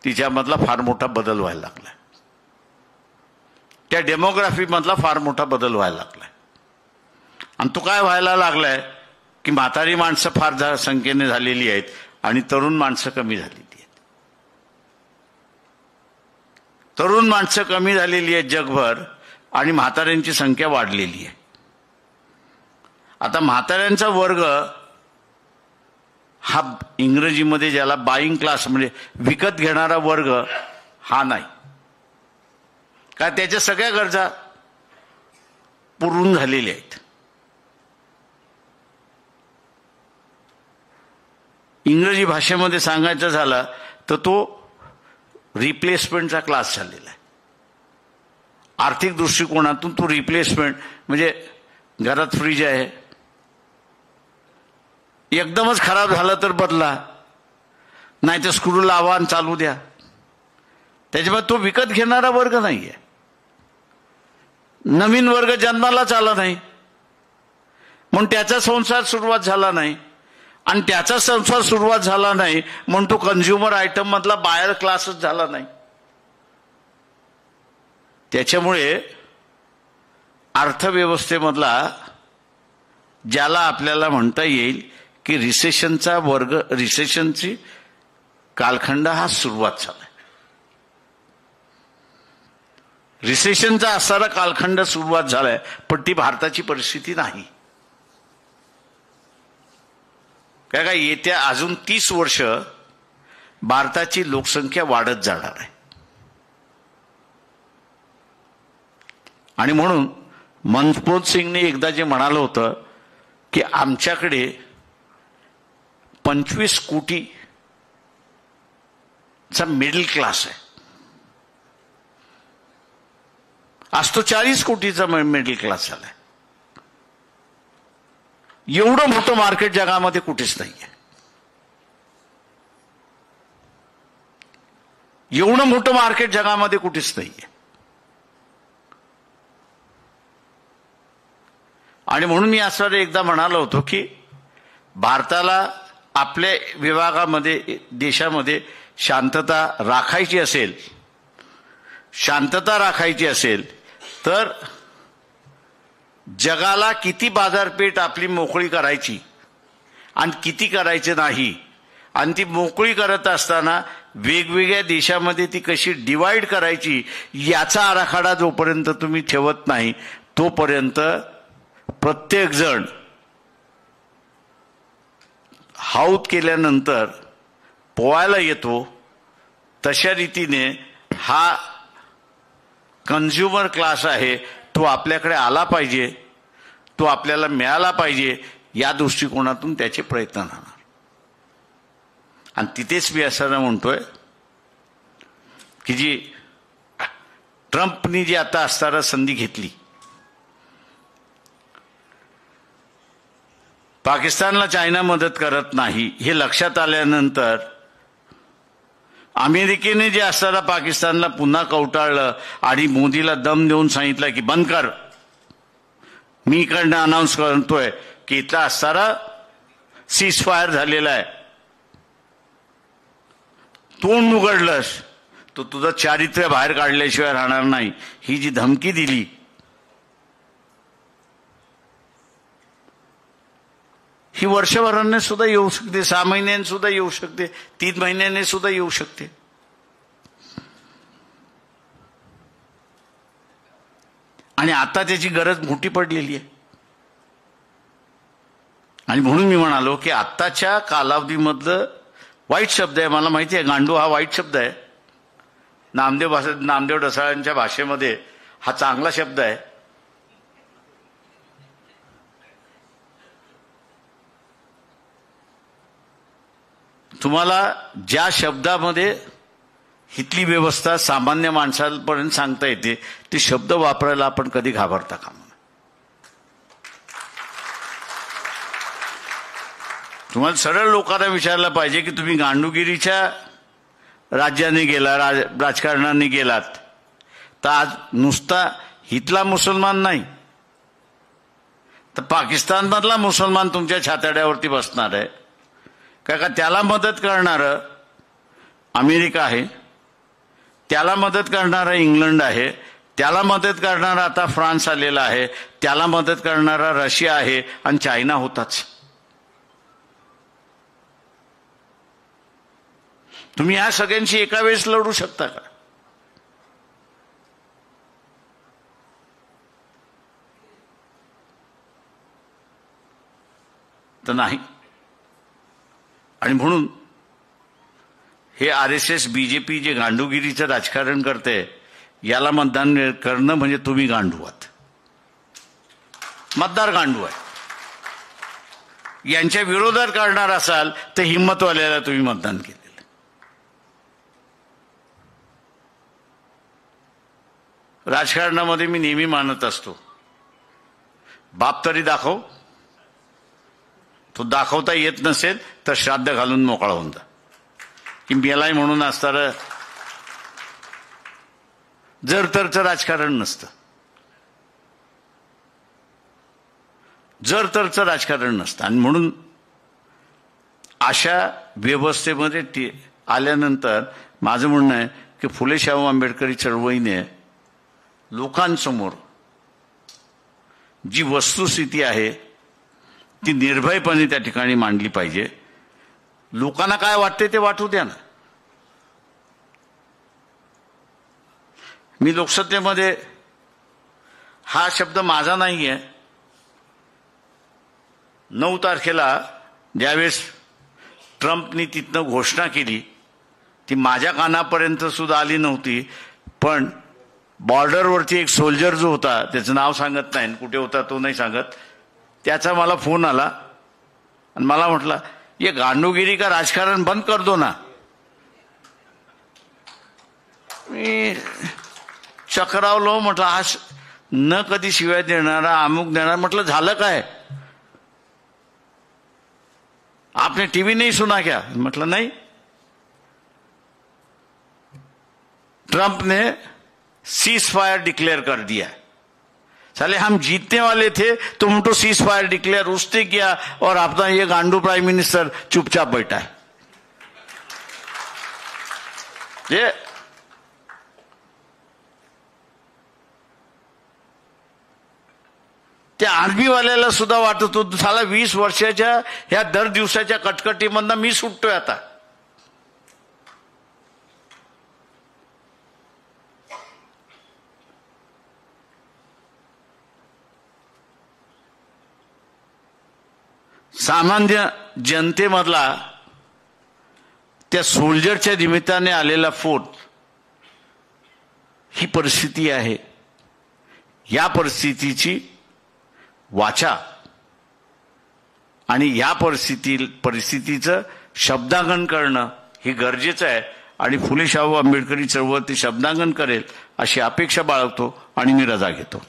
तिच्यामधला फार मोठा बदल व्हायला लागलाय. त्या डेमोग्राफीमधला फार मोठा बदल व्हायला लागलाय. आणि तो काय व्हायला लागलाय की म्हातारी माणसं फार संख्येने झालेली आहेत आणि तरुण माणसं कमी झालेली आहेत. तरुण माणसं कमी झालेली आहेत जगभर आणि म्हाताऱ्यांची संख्या वाढलेली आहे. आता म्हाताऱ्यांचा वर्ग हा इंग्रजीमध्ये ज्याला बाईंग क्लास म्हणजे विकत घेणारा वर्ग हा नाही, का त्याच्या सगळ्या गरजा पुरून झालेल्या आहेत. इंग्रजी भाषेमध्ये सांगायचं झालं तर तो रिप्लेसमेंटचा क्लास झालेला आहे. आर्थिक दृष्टिकोनातून तो रिप्लेसमेंट म्हणजे घरात फ्रीज आहे, एकदमच खराब झालं तर बदला, नाही तर स्क्रू लावा आणि चालू द्या. त्याच्यामुळे तो विकत घेणारा वर्ग नाहीये. नवीन वर्ग जन्मालाच आला नाही म्हणून त्याचा संसार सुरुवात झाला नाही, आणि त्याचा संसार सुरुवात झाला नाही म्हणून तो कन्झ्युमर आयटम मधला बायर क्लासच झाला नाही. त्याच्यामुळे अर्थव्यवस्थेमधला ज्याला आपल्याला म्हणता येईल की रिसेशनची कालखंड हा सुरुवात झाला. रिसेशनचा असणारा कालखंड सुरुवात झालाय, पण ती भारताची परिस्थिती नाही. काय काय येत्या अजून 30 वर्ष भारताची लोकसंख्या वाढत जाणार आहे. आणि म्हणून मनमोहन सिंगने एकदा जे म्हणालं होतं की आमच्याकडे 25 कोटीचा मिडल क्लास आहे, आज तो 40 कोटीचा मिडल क्लास झालाय. एवढं मोठं मार्केट जगामध्ये कुठेच नाहीये. एवढं मोठं मार्केट जगामध्ये कुठेच नाहीये. आणि म्हणून मी असं एकदा म्हणालो होतो की भारताला आपल्या विभागामध्ये देशामध्ये शांतता राखायची असेल तर जगाला किती बाजारपेठ आपली मोकळी करायची आणि किती करायचे नाही, आणि ती मोकळी करत असताना वेगवेगळ्या देशामध्ये ती कशी डिवाइड करायची याचा आराखडा जोपर्यंत तुम्ही ठेवत नाही तोपर्यंत प्रत्येक जण हाऊत केल्यानंतर पोहायला येतो. तशा रीतीने हा कन्झ्युमर क्लास आहे तो आपल्याकडे आला पाहिजे, तो आपल्याला मिळाला पाहिजे, या दृष्टिकोनातून त्याचे प्रयत्न राहणार. आणि तिथेच मी असं म्हणतोय की जी ट्रम्पनी जी आता असताना संधी घेतली, पाकिस्तानला चायना मदत करत नाही हे लक्षात आल्यानंतर अमेरिकेने जे असताना पाकिस्तानला पुन्हा कवटाळलं आणि मोदीला दम देऊन सांगितलं की बंद कर, मी इकडनं अनाऊन्स करतोय की इथला असताना सीज फायर झालेला आहे, तोंड उघडलंस तो तुझं चारित्र्य बाहेर काढल्याशिवाय राहणार नाही, ही जी धमकी दिली ही वर्षभराने सुद्धा येऊ शकते, 6 महिन्यांनी सुद्धा येऊ शकते, 3 महिन्यांनी सुद्धा येऊ शकते. आणि आता त्याची गरज मोठी पडलेली आहे. आणि म्हणून मी म्हणालो की आत्ताच्या कालावधीमधलं वाईट शब्द आहे, मला माहिती आहे गांडू हा वाईट शब्द आहे, नामदेव ढसाळांच्या भाषेमध्ये हा चांगला शब्द आहे. तुम्हाला ज्या शब्दामध्ये हितली व्यवस्था सामान्य माणसापर्यंत सांगता येते ते शब्द वापरायला आपण कधी घाबरता कामा नये. तुम्हाला सरळ लोकांना विचारलं पाहिजे की तुम्ही गांडूगिरीच्या राज्याने गेला, राजकारणाने गेलात तर आज नुसता हितला मुसलमान नाही तर पाकिस्तानमधला मुसलमान तुमच्या छाताड्यावरती बसणार आहे का त्याला मदत करणारं अमेरिका आहे, त्याला मदत करणारा इंग्लंड आहे, त्याला मदत करणारा आता फ्रान्स आलेला आहे, त्याला मदत करणारा रशिया आहे आणि चायना होताच. तुम्ही ह्या सगळ्यांशी एका वेळेस लढू शकता का? तर नाही. आणि म्हणून हे RSS BJP जे गांडूगिरीचं राजकारण करते याला मतदान करणं म्हणजे तुम्ही गांडू आहात, मतदार गांडू आहे. यांच्या विरोधात करणार असाल तर हिंमतवाल्याला तुम्ही मतदान केलेलं. राजकारणामध्ये मी नेहमी मानत असतो बाप तरी दाखव, तो दाखवता येत नसेल तर श्राद्ध घालून मोकळा होऊन जा. की मेलाय म्हणून असणारं जर तरचं राजकारण नसतं, जर तरचं राजकारण नसतं. आणि म्हणून अशा व्यवस्थेमध्ये आल्यानंतर माझं म्हणणं आहे की फुले शाहू आंबेडकरी चळवळीने लोकांसमोर जी वस्तुस्थिती आहे ती निर्भयपणे त्या ठिकाणी मांडली पाहिजे. लोकांना काय वाटते ते वाटू द्या ना. मी लोकसत्तेमध्ये हा शब्द माझा नाहीये. 9 तारखेला ज्यावेळेस ट्रम्पनी तिथनं घोषणा केली ती माझ्या कानापर्यंत सुद्धा आली नव्हती, पण बॉर्डरवरती एक सोल्जर जो होता, त्याचं नाव सांगत नाही, कुठे होता तो नाही सांगत, त्याचा मला फोन आला आणि मला म्हटलं ये गांडूगिरी का राजकारण बंद कर दो ना. मी चक्रावलो, म्हटलं हा न कधी शिवाय देणारा अमुक देणार, म्हटलं झालं काय, आपने टीवी नहीं सुना क्या, म्हटलं नाही. ट्रंप ने सीज फायर डिक्लेयर कर दिया. साले हम जीतने वाले थे तो उनको सीज फायर डिक्लेयर उसने किया और अपना ये गांडू प्राइम मिनिस्टर चुपचाप बैठा है. ये त्या आर्मीवाल्याला सुद्धा वाटत होतं साला 20 वर्षाच्या ह्या दर दिवसाच्या कटकटीमधनं मी सुटतोय आता. सामान्य जनतेमधला त्या सोल्जरच्या निमित्ताने आलेला फोन ही परिस्थिती आहे. या परिस्थितीची वाचा आणि या परिस्थितीचं शब्दांकन करणं हे गरजेचं आहे. आणि फुले शाहू आंबेडकरी चळवळ ते शब्दांकन करेल अशी अपेक्षा बाळगतो आणि मी रजा घेतो.